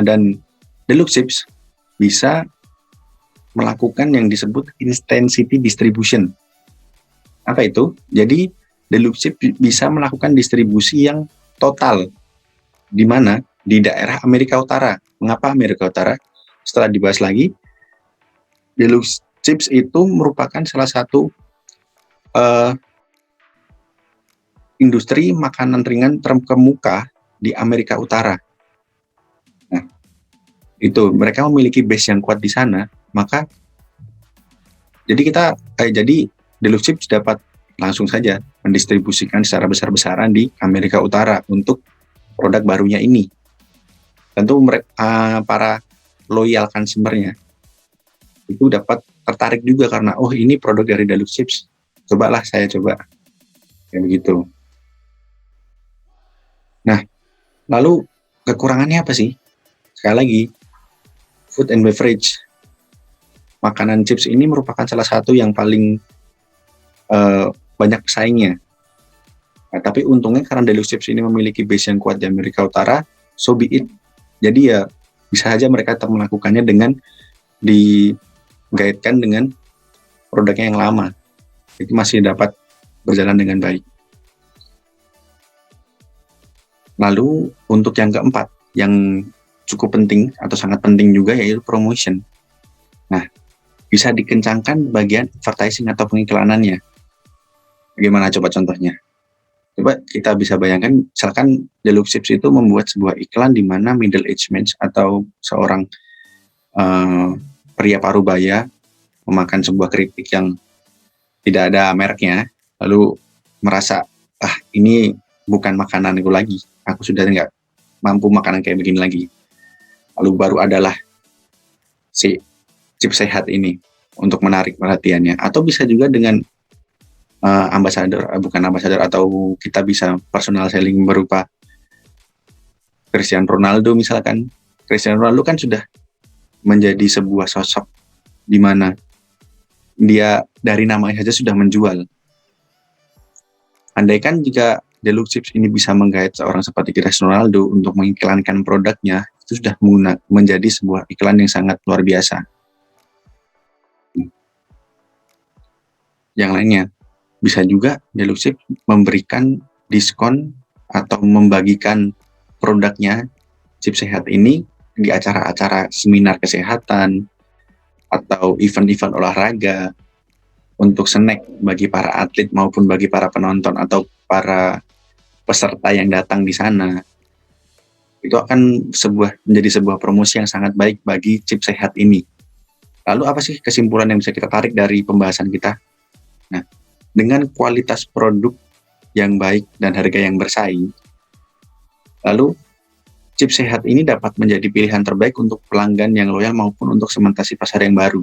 dan Deluxeships bisa melakukan yang disebut intensity distribution. Apa itu? Jadi Deluxeships bisa melakukan distribusi yang total, di mana di daerah Amerika Utara. Mengapa Amerika Utara? Setelah dibahas lagi, Deluxeships itu merupakan salah satu industri makanan ringan terkemuka di Amerika Utara. Nah, itu mereka memiliki base yang kuat di sana, maka jadi Deluxeships dapat langsung saja mendistribusikan secara besar-besaran di Amerika Utara untuk produk barunya ini. Tentu para loyal consumer-nya itu dapat tertarik juga karena ini produk dari Deluxeships, cobalah saya coba, kayak begitu. Nah, lalu kekurangannya apa sih? Sekali lagi, food and beverage, makanan chips ini merupakan salah satu yang paling banyak pesaingnya. Nah, tapi untungnya karena Deluxeships ini memiliki base yang kuat di Amerika Utara, so be it. Jadi ya bisa saja mereka tetap melakukannya dengan digaitkan dengan produknya yang lama. Itu masih dapat berjalan dengan baik. Lalu untuk yang keempat, yang cukup penting atau sangat penting juga, yaitu promotion. Nah, bisa dikencangkan bagian advertising atau pengiklanannya. Bagaimana coba contohnya? Coba kita bisa bayangkan, misalkan Deluxeships itu membuat sebuah iklan di mana middle aged man atau seorang pria parubaya memakan sebuah keripik yang tidak ada mereknya, lalu merasa, ini bukan makananku lagi, aku sudah nggak mampu makanan kayak begini lagi. Lalu baru adalah si chips sehat ini untuk menarik perhatiannya. Atau bisa juga dengan bukan ambasador, atau kita bisa personal selling berupa Cristiano Ronaldo misalkan. Cristiano Ronaldo kan sudah menjadi sebuah sosok di mana dia dari namanya saja sudah menjual. Andaikan jika Deluxeships ini bisa menggait seorang seperti Cristiano Ronaldo untuk mengiklankan produknya, itu sudah menjadi sebuah iklan yang sangat luar biasa. Yang lainnya, bisa juga Deluxeships memberikan diskon atau membagikan produknya chips sehat ini di acara-acara seminar kesehatan atau event-event olahraga untuk snack bagi para atlet maupun bagi para penonton atau para peserta yang datang di sana. Itu akan menjadi sebuah promosi yang sangat baik bagi chips sehat ini. Lalu apa sih kesimpulan yang bisa kita tarik dari pembahasan kita? Nah, dengan kualitas produk yang baik dan harga yang bersaing, lalu chips sehat ini dapat menjadi pilihan terbaik untuk pelanggan yang loyal maupun untuk segmentasi pasar yang baru.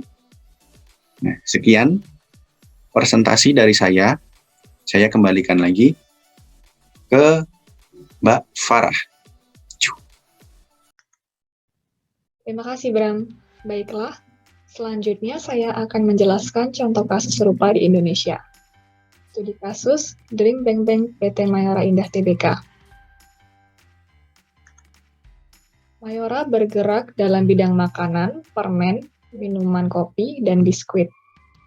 Nah, sekian presentasi dari saya. Saya kembalikan lagi ke Mbak Farah. Terima kasih, Bram. Baiklah, selanjutnya saya akan menjelaskan contoh kasus serupa di Indonesia. Studi kasus Drink Bang Bang PT Mayora Indah Tbk. Mayora bergerak dalam bidang makanan, permen, minuman kopi, dan biskuit.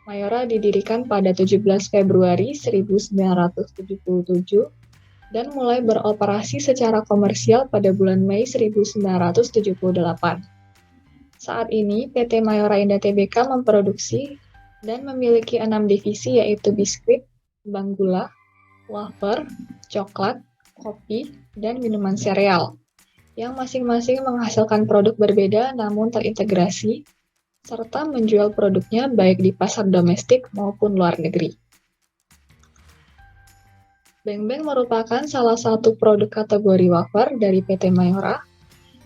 Mayora didirikan pada 17 Februari 1977 dan mulai beroperasi secara komersial pada bulan Mei 1978. Saat ini, PT Mayora Indah Tbk memproduksi dan memiliki 6 divisi, yaitu biskuit, bank gula, wafer, coklat, kopi, dan minuman sereal, yang masing-masing menghasilkan produk berbeda namun terintegrasi, serta menjual produknya baik di pasar domestik maupun luar negeri. Bang Bang merupakan salah satu produk kategori wafer dari PT Mayora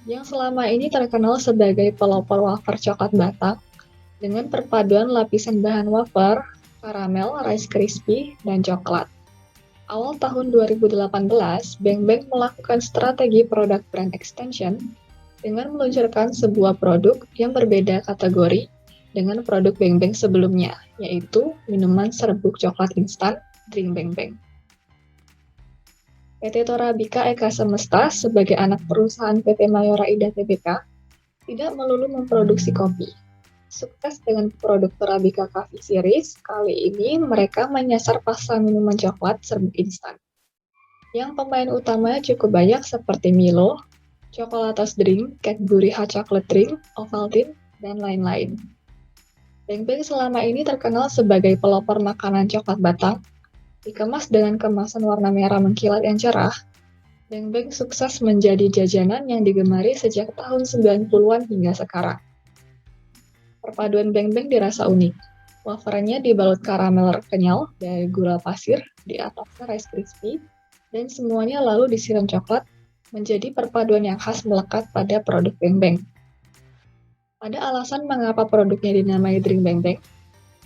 yang selama ini terkenal sebagai pelopor wafer coklat Batak dengan perpaduan lapisan bahan wafer, karamel, Rice Krispies, dan coklat. Awal tahun 2018, Beng Beng melakukan strategi produk brand extension dengan meluncurkan sebuah produk yang berbeda kategori dengan produk Beng Beng sebelumnya, yaitu minuman serbuk coklat instan Drink Beng Beng. PT Torabika Eka Semesta sebagai anak perusahaan PT Mayora Indah Tbk tidak melulu memproduksi kopi. Sukses dengan produk Torabika Coffee Series, kali ini mereka menyasar pasar minuman coklat serbuk instan. Yang pemain utamanya cukup banyak seperti Milo, Chocolatos Drink, Cadbury Hot Chocolate Drink, Ovaltine, dan lain-lain. Beng Beng selama ini terkenal sebagai pelopor makanan coklat Batak. Dikemas dengan kemasan warna merah mengkilat yang cerah, Beng Beng sukses menjadi jajanan yang digemari sejak tahun 90-an hingga sekarang. Perpaduan Beng Beng dirasa unik. Wafernya dibalut karamel kenyal dari gula pasir, di atasnya Rice Krispies, dan semuanya lalu disiram coklat, menjadi perpaduan yang khas melekat pada produk Beng Beng. Ada alasan mengapa produknya dinamai Drink Beng Beng?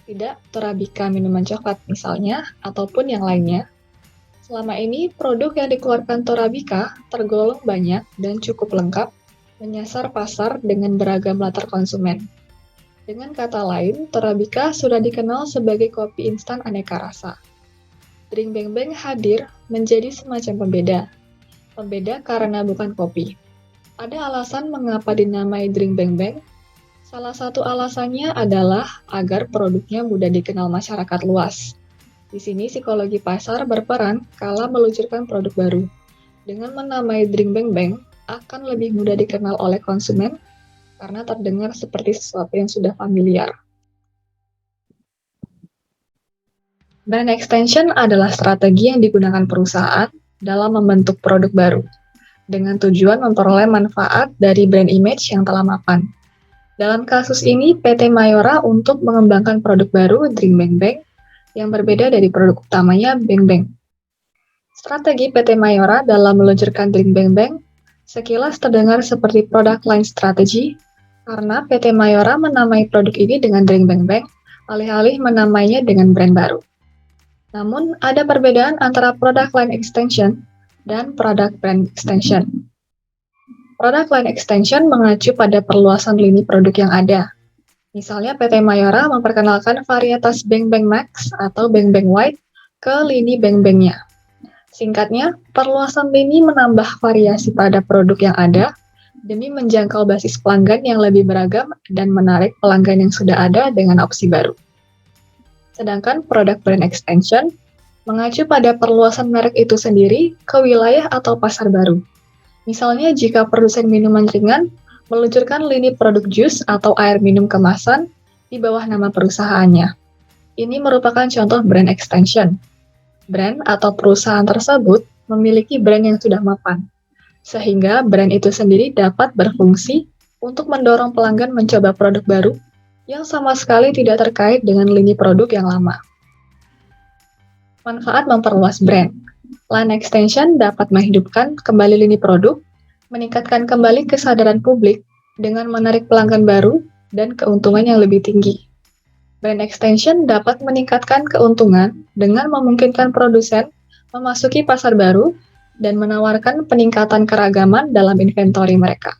Tidak Torabika minuman coklat misalnya, ataupun yang lainnya. Selama ini, produk yang dikeluarkan Torabika tergolong banyak dan cukup lengkap, menyasar pasar dengan beragam latar konsumen. Dengan kata lain, Torabika sudah dikenal sebagai kopi instan aneka rasa. Drink Beng Beng hadir menjadi semacam pembeda. Pembeda karena bukan kopi. Ada alasan mengapa dinamai Drink Beng Beng. Salah satu alasannya adalah agar produknya mudah dikenal masyarakat luas. Di sini psikologi pasar berperan kala meluncurkan produk baru. Dengan menamai Drink Beng Beng, akan lebih mudah dikenal oleh konsumen karena terdengar seperti sesuatu yang sudah familiar. Brand extension adalah strategi yang digunakan perusahaan dalam membentuk produk baru, dengan tujuan memperoleh manfaat dari brand image yang telah mapan. Dalam kasus ini, PT Mayora untuk mengembangkan produk baru Drink Beng Beng yang berbeda dari produk utamanya Beng Beng. Strategi PT Mayora dalam meluncurkan Drink Beng Beng sekilas terdengar seperti product line strategy karena PT Mayora menamai produk ini dengan Drink Beng Beng, alih-alih menamainya dengan brand baru. Namun, ada perbedaan antara product line extension dan product brand extension. Product line extension mengacu pada perluasan lini produk yang ada. Misalnya PT Mayora memperkenalkan varietas Beng Beng Max atau Beng Beng White ke lini Beng Bengnya. Singkatnya, perluasan lini menambah variasi pada produk yang ada demi menjangkau basis pelanggan yang lebih beragam dan menarik pelanggan yang sudah ada dengan opsi baru. Sedangkan produk brand extension mengacu pada perluasan merek itu sendiri ke wilayah atau pasar baru. Misalnya jika produsen minuman ringan meluncurkan lini produk jus atau air minum kemasan di bawah nama perusahaannya. Ini merupakan contoh brand extension. Brand atau perusahaan tersebut memiliki brand yang sudah mapan, sehingga brand itu sendiri dapat berfungsi untuk mendorong pelanggan mencoba produk baru yang sama sekali tidak terkait dengan lini produk yang lama. Manfaat memperluas brand. Line extension dapat menghidupkan kembali lini produk, meningkatkan kembali kesadaran publik dengan menarik pelanggan baru dan keuntungan yang lebih tinggi. Brand extension dapat meningkatkan keuntungan dengan memungkinkan produsen memasuki pasar baru dan menawarkan peningkatan keragaman dalam inventory mereka.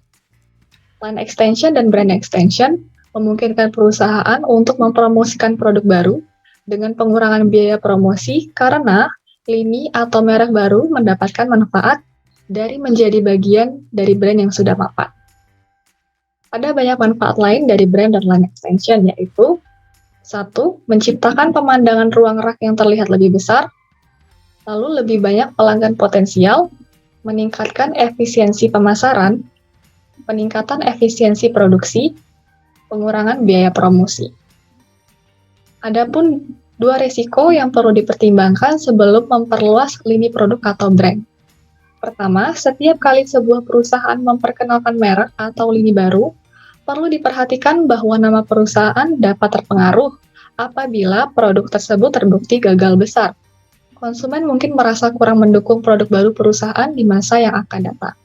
Line extension dan brand extension memungkinkan perusahaan untuk mempromosikan produk baru dengan pengurangan biaya promosi karena lini atau merek baru mendapatkan manfaat dari menjadi bagian dari brand yang sudah mapan. Ada banyak manfaat lain dari brand dan line extension, yaitu 1. Menciptakan pemandangan ruang rak yang terlihat lebih besar, lalu lebih banyak pelanggan potensial, meningkatkan efisiensi pemasaran, peningkatan efisiensi produksi, pengurangan biaya promosi. Adapun 2 risiko yang perlu dipertimbangkan sebelum memperluas lini produk atau brand. Pertama, setiap kali sebuah perusahaan memperkenalkan merek atau lini baru, perlu diperhatikan bahwa nama perusahaan dapat terpengaruh apabila produk tersebut terbukti gagal besar. Konsumen mungkin merasa kurang mendukung produk baru perusahaan di masa yang akan datang.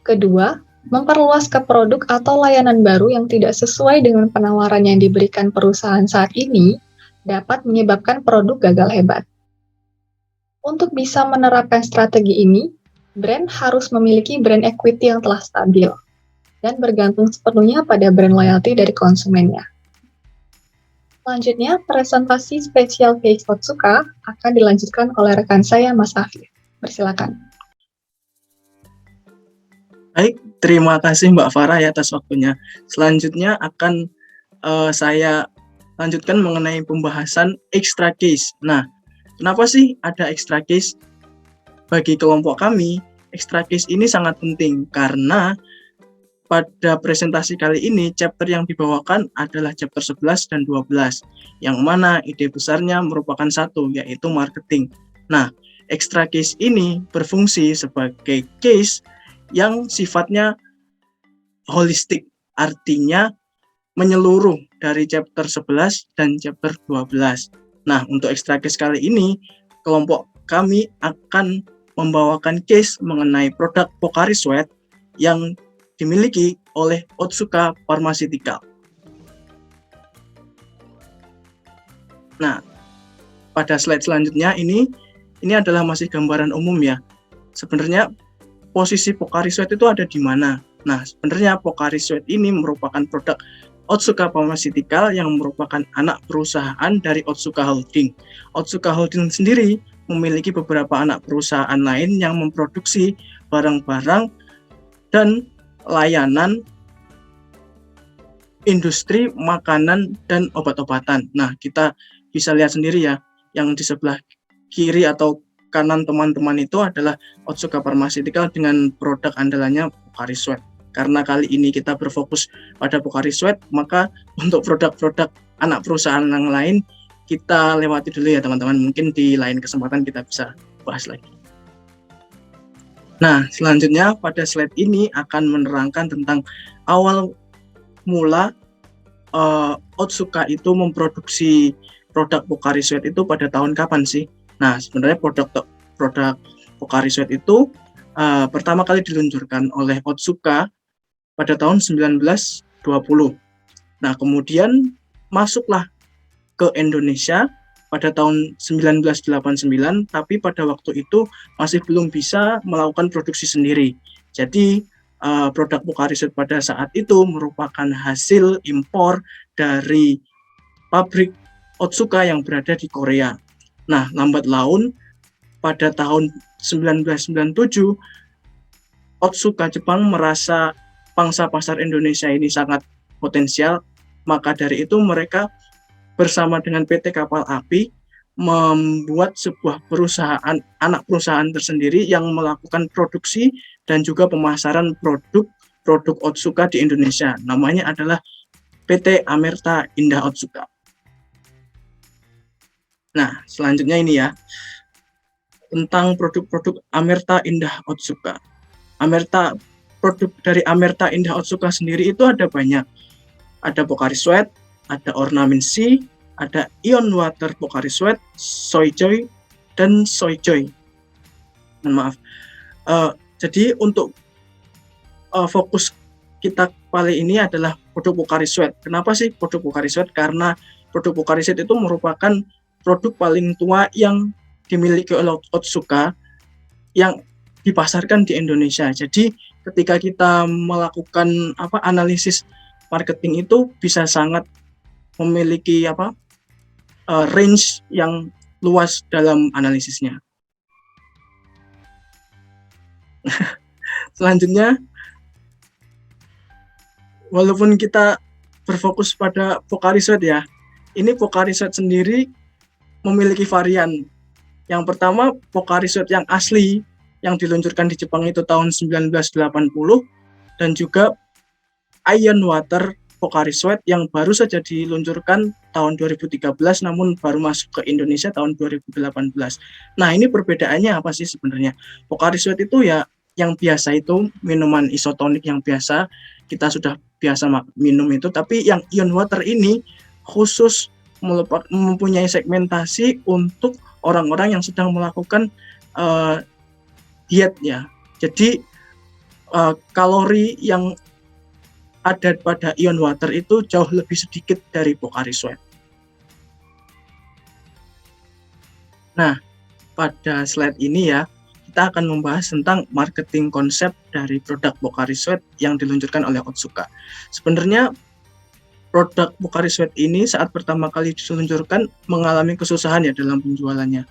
Kedua, memperluas ke produk atau layanan baru yang tidak sesuai dengan penawaran yang diberikan perusahaan saat ini dapat menyebabkan produk gagal hebat. Untuk bisa menerapkan strategi ini, brand harus memiliki brand equity yang telah stabil dan bergantung sepenuhnya pada brand loyalty dari konsumennya. Selanjutnya, presentasi spesial case Otsuka akan dilanjutkan oleh rekan saya, Mas Afif. Persilakan. Baik, terima kasih Mbak Farah ya atas waktunya. Selanjutnya akan saya lanjutkan mengenai pembahasan extra case. Nah, kenapa sih ada extra case? Bagi kelompok kami, extra case ini sangat penting karena pada presentasi kali ini, chapter yang dibawakan adalah chapter 11 dan 12, yang mana ide besarnya merupakan satu, yaitu marketing. Nah, extra case ini berfungsi sebagai case yang sifatnya holistik, artinya menyeluruh dari chapter 11 dan chapter 12. Nah, untuk extra case kali ini, kelompok kami akan membawakan case mengenai produk Pocari Sweat yang dimiliki oleh Otsuka Pharmaceutical. Nah, pada slide selanjutnya ini adalah masih gambaran umum ya. Sebenarnya posisi Pocari Sweat itu ada di mana? Nah, sebenarnya Pocari Sweat ini merupakan produk Otsuka Pharmaceutical yang merupakan anak perusahaan dari Otsuka Holding. Otsuka Holding sendiri memiliki beberapa anak perusahaan lain yang memproduksi barang-barang dan layanan industri makanan dan obat-obatan. Nah, kita bisa lihat sendiri ya, yang di sebelah kiri atau kanan teman-teman itu adalah Otsuka Pharmaceutical dengan produk andalannya Pocari Sweat. Karena kali ini kita berfokus pada Pocari Sweat, maka untuk produk-produk anak perusahaan yang lain kita lewati dulu ya teman-teman. Mungkin di lain kesempatan kita bisa bahas lagi. Nah, selanjutnya pada slide ini akan menerangkan tentang awal mula Otsuka itu memproduksi produk Pocari Sweat itu pada tahun kapan sih? Nah, sebenarnya produk Pocari Sweat itu pertama kali diluncurkan oleh Otsuka pada tahun 1920. Nah, kemudian masuklah ke Indonesia pada tahun 1989, tapi pada waktu itu masih belum bisa melakukan produksi sendiri. Jadi produk Pocari Sweat pada saat itu merupakan hasil impor dari pabrik Otsuka yang berada di Korea. Nah, lambat laun pada tahun 1997, Otsuka Jepang merasa pangsa pasar Indonesia ini sangat potensial, maka dari itu mereka bersama dengan PT Kapal Api membuat sebuah perusahaan, anak perusahaan tersendiri yang melakukan produksi dan juga pemasaran produk Otsuka di Indonesia. Namanya adalah PT Amerta Indah Otsuka. Nah, selanjutnya ini ya, tentang produk-produk Amerta Indah Otsuka. Produk dari Amerta Indah Otsuka sendiri itu ada banyak. Ada Pocari Sweat, ada Ornamin C, ada Ion Water Pocari Sweat, Soy Joy, dan Soy Joy. Maaf. Jadi untuk fokus kita kali ini adalah produk Pocari Sweat. Kenapa sih produk Pocari Sweat? Karena produk Pocari Sweat itu merupakan produk paling tua yang dimiliki oleh Otsuka yang dipasarkan di Indonesia. Jadi ketika kita melakukan analisis marketing itu bisa sangat memiliki range yang luas dalam analisisnya. Selanjutnya, walaupun kita berfokus pada Pocari Sweat ya, ini Pocari Sweat sendiri memiliki varian. Yang pertama, Pocari Sweat yang asli yang diluncurkan di Jepang itu tahun 1980, dan juga Ion Water Pocari Sweat yang baru saja diluncurkan tahun 2013 namun baru masuk ke Indonesia tahun 2018. Nah, ini perbedaannya apa sih sebenarnya? Pocari Sweat itu ya yang biasa itu minuman isotonik yang biasa kita sudah biasa minum itu, tapi yang Ion Water ini khusus mempunyai segmentasi untuk orang-orang yang sedang melakukan diet ya. Jadi kalori yang ada pada ion water itu jauh lebih sedikit dari Pocari Sweat. Nah, pada slide ini ya, kita akan membahas tentang marketing konsep dari produk Pocari Sweat yang diluncurkan oleh Otsuka. Sebenarnya produk Pocari Sweat ini saat pertama kali diluncurkan mengalami kesusahan ya dalam penjualannya.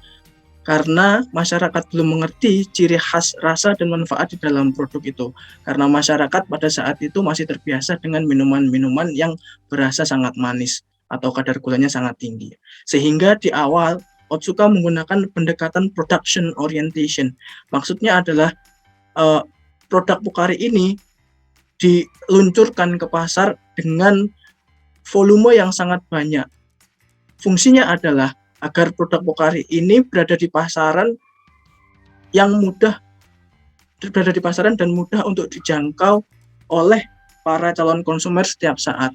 Karena masyarakat belum mengerti ciri khas rasa dan manfaat di dalam produk itu. Karena masyarakat pada saat itu masih terbiasa dengan minuman-minuman yang berasa sangat manis atau kadar gulanya sangat tinggi. Sehingga di awal Otsuka menggunakan pendekatan production orientation. Maksudnya adalah produk Pocari ini diluncurkan ke pasar dengan volume yang sangat banyak. Fungsinya adalah agar produk Pocari ini berada di pasaran dan mudah untuk dijangkau oleh para calon konsumer setiap saat.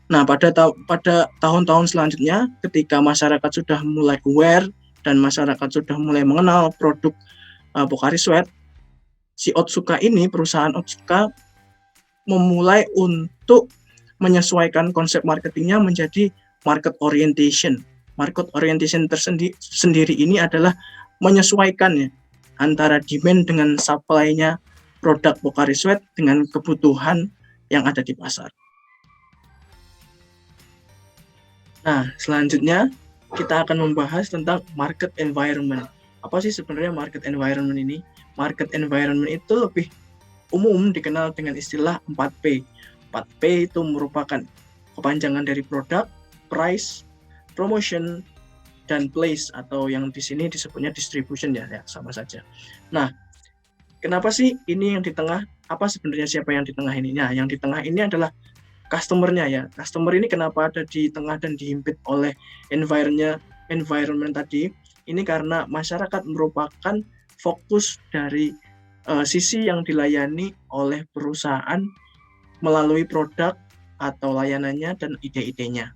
Nah, pada tahun-tahun selanjutnya, ketika masyarakat sudah mulai aware dan masyarakat sudah mulai mengenal produk Pocari Sweat, si Otsuka ini, perusahaan Otsuka, memulai untuk menyesuaikan konsep marketingnya menjadi market orientation. Market orientation tersendiri ini adalah menyesuaikan ya, antara demand dengan supply-nya produk Pocari Sweat dengan kebutuhan yang ada di pasar. Nah, selanjutnya kita akan membahas tentang market environment. Apa sih sebenarnya market environment ini? Market environment itu lebih umum dikenal dengan istilah 4P. 4P itu merupakan kepanjangan dari produk, price, promotion, dan place, atau yang di sini disebutnya distribution ya, sama saja. Nah, kenapa sih ini yang di tengah? Apa sebenarnya siapa yang di tengah ini? Nah, yang di tengah ini adalah customer-nya ya. Customer ini kenapa ada di tengah dan dihimpit oleh environment tadi? Ini karena masyarakat merupakan fokus dari sisi yang dilayani oleh perusahaan melalui produk atau layanannya dan ide-idenya.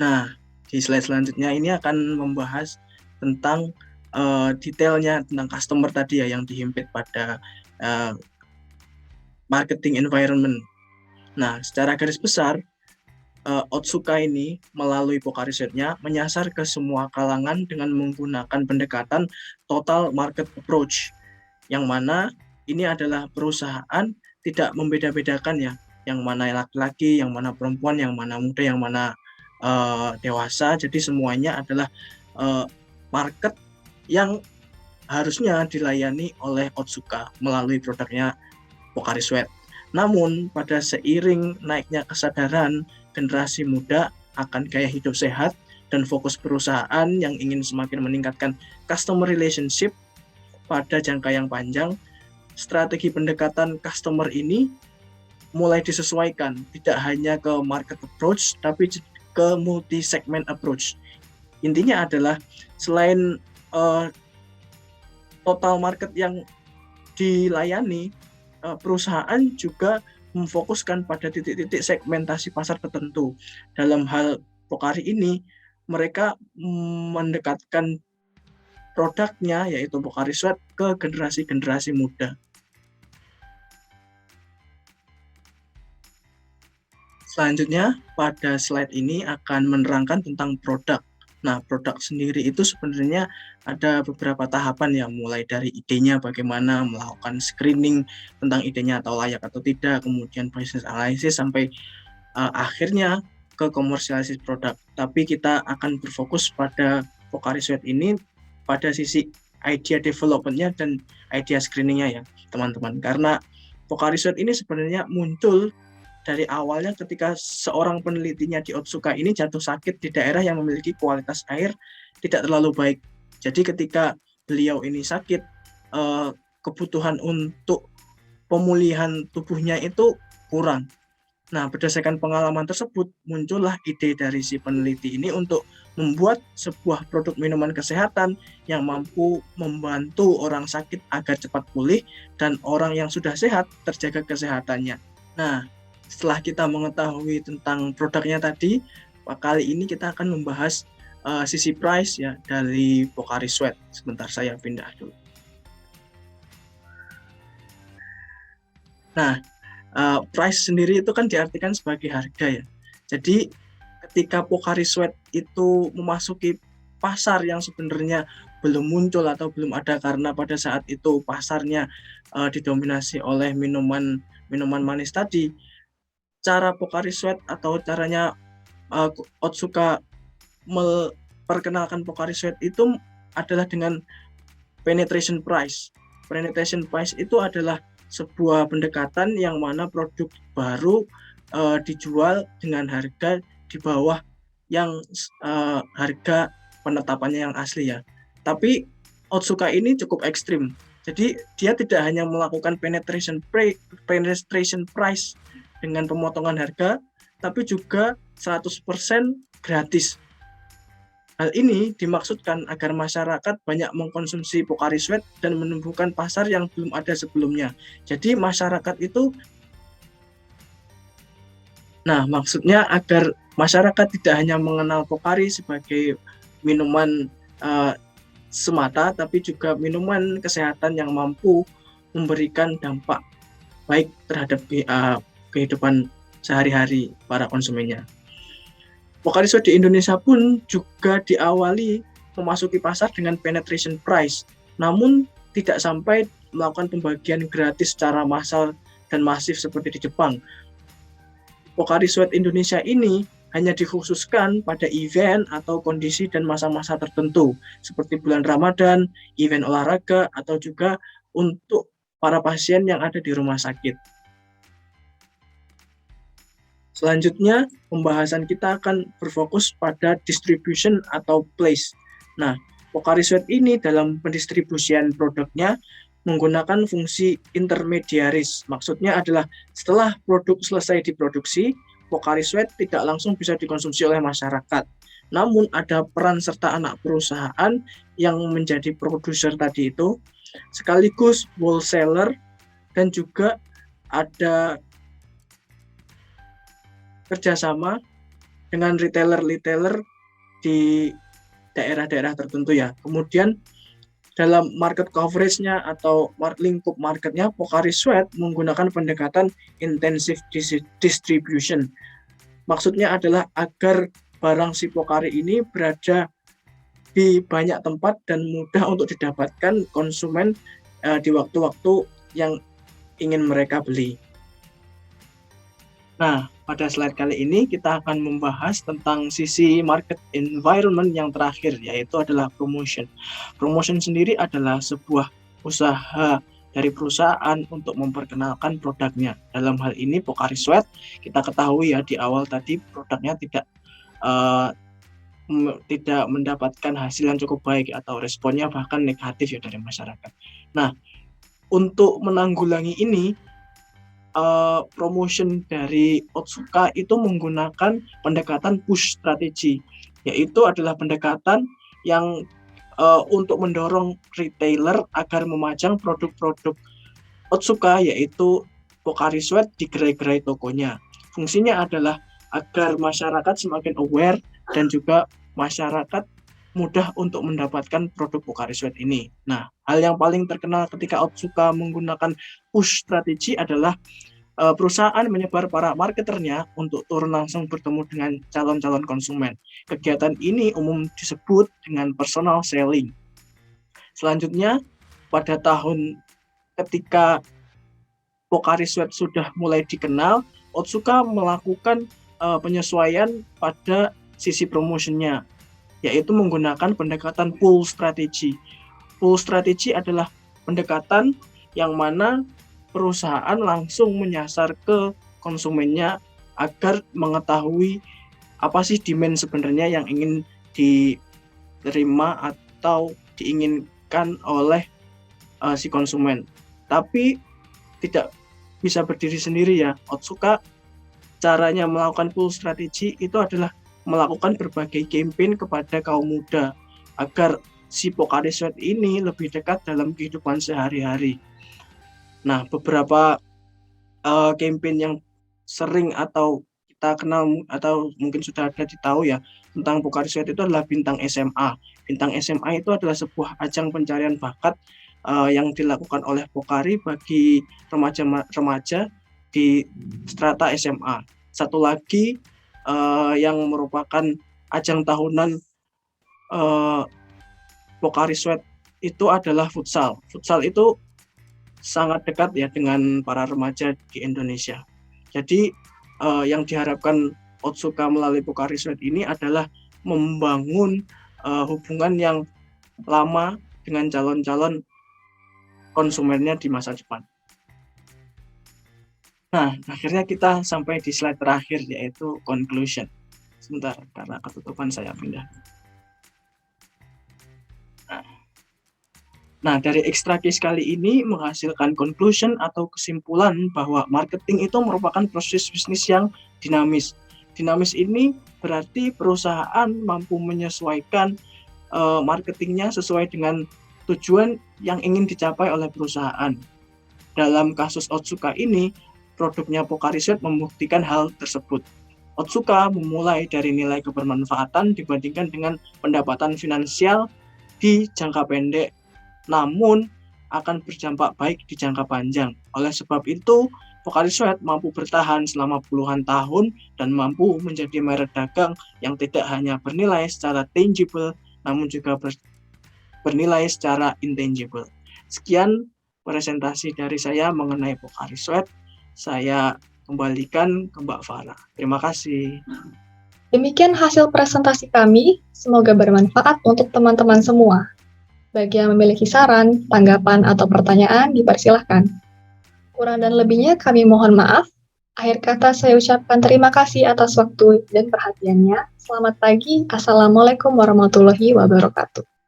Nah, di slide selanjutnya ini akan membahas tentang detailnya tentang customer tadi ya yang dihimpit pada marketing environment. Nah, secara garis besar, Otsuka ini melalui Pocari Sweat-nya menyasar ke semua kalangan dengan menggunakan pendekatan total market approach, yang mana ini adalah perusahaan tidak membeda-bedakan ya, yang mana laki-laki, yang mana perempuan, yang mana muda, yang mana dewasa. Jadi semuanya adalah market yang harusnya dilayani oleh Otsuka melalui produknya Pocari Sweat. Namun pada seiring naiknya kesadaran generasi muda akan gaya hidup sehat dan fokus perusahaan yang ingin semakin meningkatkan customer relationship pada jangka yang panjang, strategi pendekatan customer ini mulai disesuaikan, tidak hanya ke market approach tapi ke multi-segment approach. Intinya adalah selain total market yang dilayani, perusahaan juga memfokuskan pada titik-titik segmentasi pasar tertentu. Dalam hal Pocari ini, mereka mendekatkan produknya, yaitu Pocari Sweat, ke generasi-generasi muda. Selanjutnya, pada slide ini akan menerangkan tentang produk. Nah, produk sendiri itu sebenarnya ada beberapa tahapan ya, mulai dari idenya bagaimana melakukan screening tentang idenya atau layak atau tidak, kemudian business analysis sampai akhirnya ke komersialisasi produk. Tapi kita akan berfokus pada Pocari Sweat ini pada sisi idea development-nya dan idea screening-nya ya, teman-teman. Karena Pocari Sweat ini sebenarnya muncul dari awalnya ketika seorang penelitinya di Otsuka ini jatuh sakit di daerah yang memiliki kualitas air tidak terlalu baik. Jadi ketika beliau ini sakit, kebutuhan untuk pemulihan tubuhnya itu kurang. Nah, berdasarkan pengalaman tersebut, muncullah ide dari si peneliti ini untuk membuat sebuah produk minuman kesehatan yang mampu membantu orang sakit agar cepat pulih dan orang yang sudah sehat terjaga kesehatannya. Nah, setelah kita mengetahui tentang produknya tadi, kali ini kita akan membahas sisi price ya dari Pocari Sweat. Sebentar saya pindah dulu. Nah, price sendiri itu kan diartikan sebagai harga ya. Jadi ketika Pocari Sweat itu memasuki pasar yang sebenarnya belum muncul atau belum ada karena pada saat itu pasarnya didominasi oleh minuman manis tadi, cara Pocari Sweat atau caranya Otsuka memperkenalkan Pocari Sweat itu adalah dengan penetration price. Penetration price itu adalah sebuah pendekatan yang mana produk baru dijual dengan harga di bawah yang harga penetapannya yang asli ya. Tapi Otsuka ini cukup ekstrim. Jadi dia tidak hanya melakukan penetration price dengan pemotongan harga, tapi juga 100% gratis. Hal ini dimaksudkan agar masyarakat banyak mengkonsumsi Pocari Sweat dan menumbuhkan pasar yang belum ada sebelumnya. Jadi masyarakat itu, maksudnya agar masyarakat tidak hanya mengenal Pocari sebagai minuman semata, tapi juga minuman kesehatan yang mampu memberikan dampak baik terhadap kehidupan sehari-hari para konsumennya. Pocari Sweat di Indonesia pun juga diawali memasuki pasar dengan penetration price, namun tidak sampai melakukan pembagian gratis secara massal dan masif seperti di Jepang. Pocari Sweat Indonesia ini hanya dikhususkan pada event atau kondisi dan masa-masa tertentu, seperti bulan Ramadan, event olahraga, atau juga untuk para pasien yang ada di rumah sakit. Selanjutnya, pembahasan kita akan berfokus pada distribution atau place. Nah, Pocari Sweat ini dalam pendistribusian produknya menggunakan fungsi intermediaris. Maksudnya adalah setelah produk selesai diproduksi, Pocari Sweat tidak langsung bisa dikonsumsi oleh masyarakat. Namun ada peran serta anak perusahaan yang menjadi produser tadi itu, sekaligus wholesaler, dan juga ada kerjasama dengan retailer-retailer di daerah-daerah tertentu ya. Kemudian dalam market coverage-nya atau lingkup marketnya, Pocari Sweat menggunakan pendekatan intensive distribution. Maksudnya adalah agar barang si Pocari ini berada di banyak tempat dan mudah untuk didapatkan konsumen di waktu-waktu yang ingin mereka beli. Nah, pada slide kali ini kita akan membahas tentang sisi market environment yang terakhir, yaitu adalah promotion. Promotion sendiri adalah sebuah usaha dari perusahaan untuk memperkenalkan produknya. Dalam hal ini Pocari Sweat, kita ketahui ya di awal tadi produknya tidak mendapatkan hasil yang cukup baik atau responnya bahkan negatif ya dari masyarakat. Nah, untuk menanggulangi ini, promotion dari Otsuka itu menggunakan pendekatan push strategi, yaitu adalah pendekatan yang untuk mendorong retailer agar memajang produk-produk Otsuka, yaitu Pocari Sweat, di gerai-gerai tokonya. Fungsinya adalah agar masyarakat semakin aware dan juga masyarakat mudah untuk mendapatkan produk Pocari Sweat ini. Nah, hal yang paling terkenal ketika Otsuka menggunakan push strategi adalah perusahaan menyebar para marketernya untuk turun langsung bertemu dengan calon-calon konsumen. Kegiatan ini umum disebut dengan personal selling. Selanjutnya, pada tahun ketika Pocari Sweat sudah mulai dikenal, Otsuka melakukan penyesuaian pada sisi promotionnya, yaitu menggunakan pendekatan pull strategy. Pull strategy adalah pendekatan yang mana perusahaan langsung menyasar ke konsumennya agar mengetahui apa sih demand sebenarnya yang ingin diterima atau diinginkan oleh si konsumen. Tapi tidak bisa berdiri sendiri ya. Otsuka caranya melakukan pull strategi itu adalah melakukan berbagai campaign kepada kaum muda agar si Pocari Sweat ini lebih dekat dalam kehidupan sehari-hari. Nah, beberapa campaign yang sering atau kita kenal atau mungkin sudah ada ditahu ya tentang Pocari Sweat itu adalah Bintang SMA. Bintang SMA itu adalah sebuah ajang pencarian bakat yang dilakukan oleh Pocari bagi remaja di strata SMA. Satu lagi yang merupakan ajang tahunan Pocari Sweat itu adalah futsal. Futsal itu sangat dekat ya dengan para remaja di Indonesia. Jadi yang diharapkan Otsuka melalui Pocari Sweat ini adalah membangun hubungan yang lama dengan calon-calon konsumennya di masa depan. Nah, akhirnya kita sampai di slide terakhir, yaitu conclusion. Sebentar, karena ketutupan saya pindah. Nah, dari extra case kali ini menghasilkan conclusion atau kesimpulan bahwa marketing itu merupakan proses bisnis yang dinamis. Dinamis ini berarti perusahaan mampu menyesuaikan marketingnya sesuai dengan tujuan yang ingin dicapai oleh perusahaan. Dalam kasus Otsuka ini, produknya Pocari Sweat membuktikan hal tersebut. Otsuka memulai dari nilai kebermanfaatan dibandingkan dengan pendapatan finansial di jangka pendek, namun akan berdampak baik di jangka panjang. Oleh sebab itu, Pocari Sweat mampu bertahan selama puluhan tahun dan mampu menjadi merek dagang yang tidak hanya bernilai secara tangible, namun juga bernilai secara intangible. Sekian presentasi dari saya mengenai Pocari Sweat. Saya kembalikan ke Mbak Farah. Terima kasih. Demikian hasil presentasi kami, semoga bermanfaat untuk teman-teman semua. Bagi yang memiliki saran, tanggapan, atau pertanyaan, dipersilahkan. Kurang dan lebihnya kami mohon maaf. Akhir kata saya ucapkan terima kasih atas waktu dan perhatiannya. Selamat pagi. Assalamualaikum warahmatullahi wabarakatuh.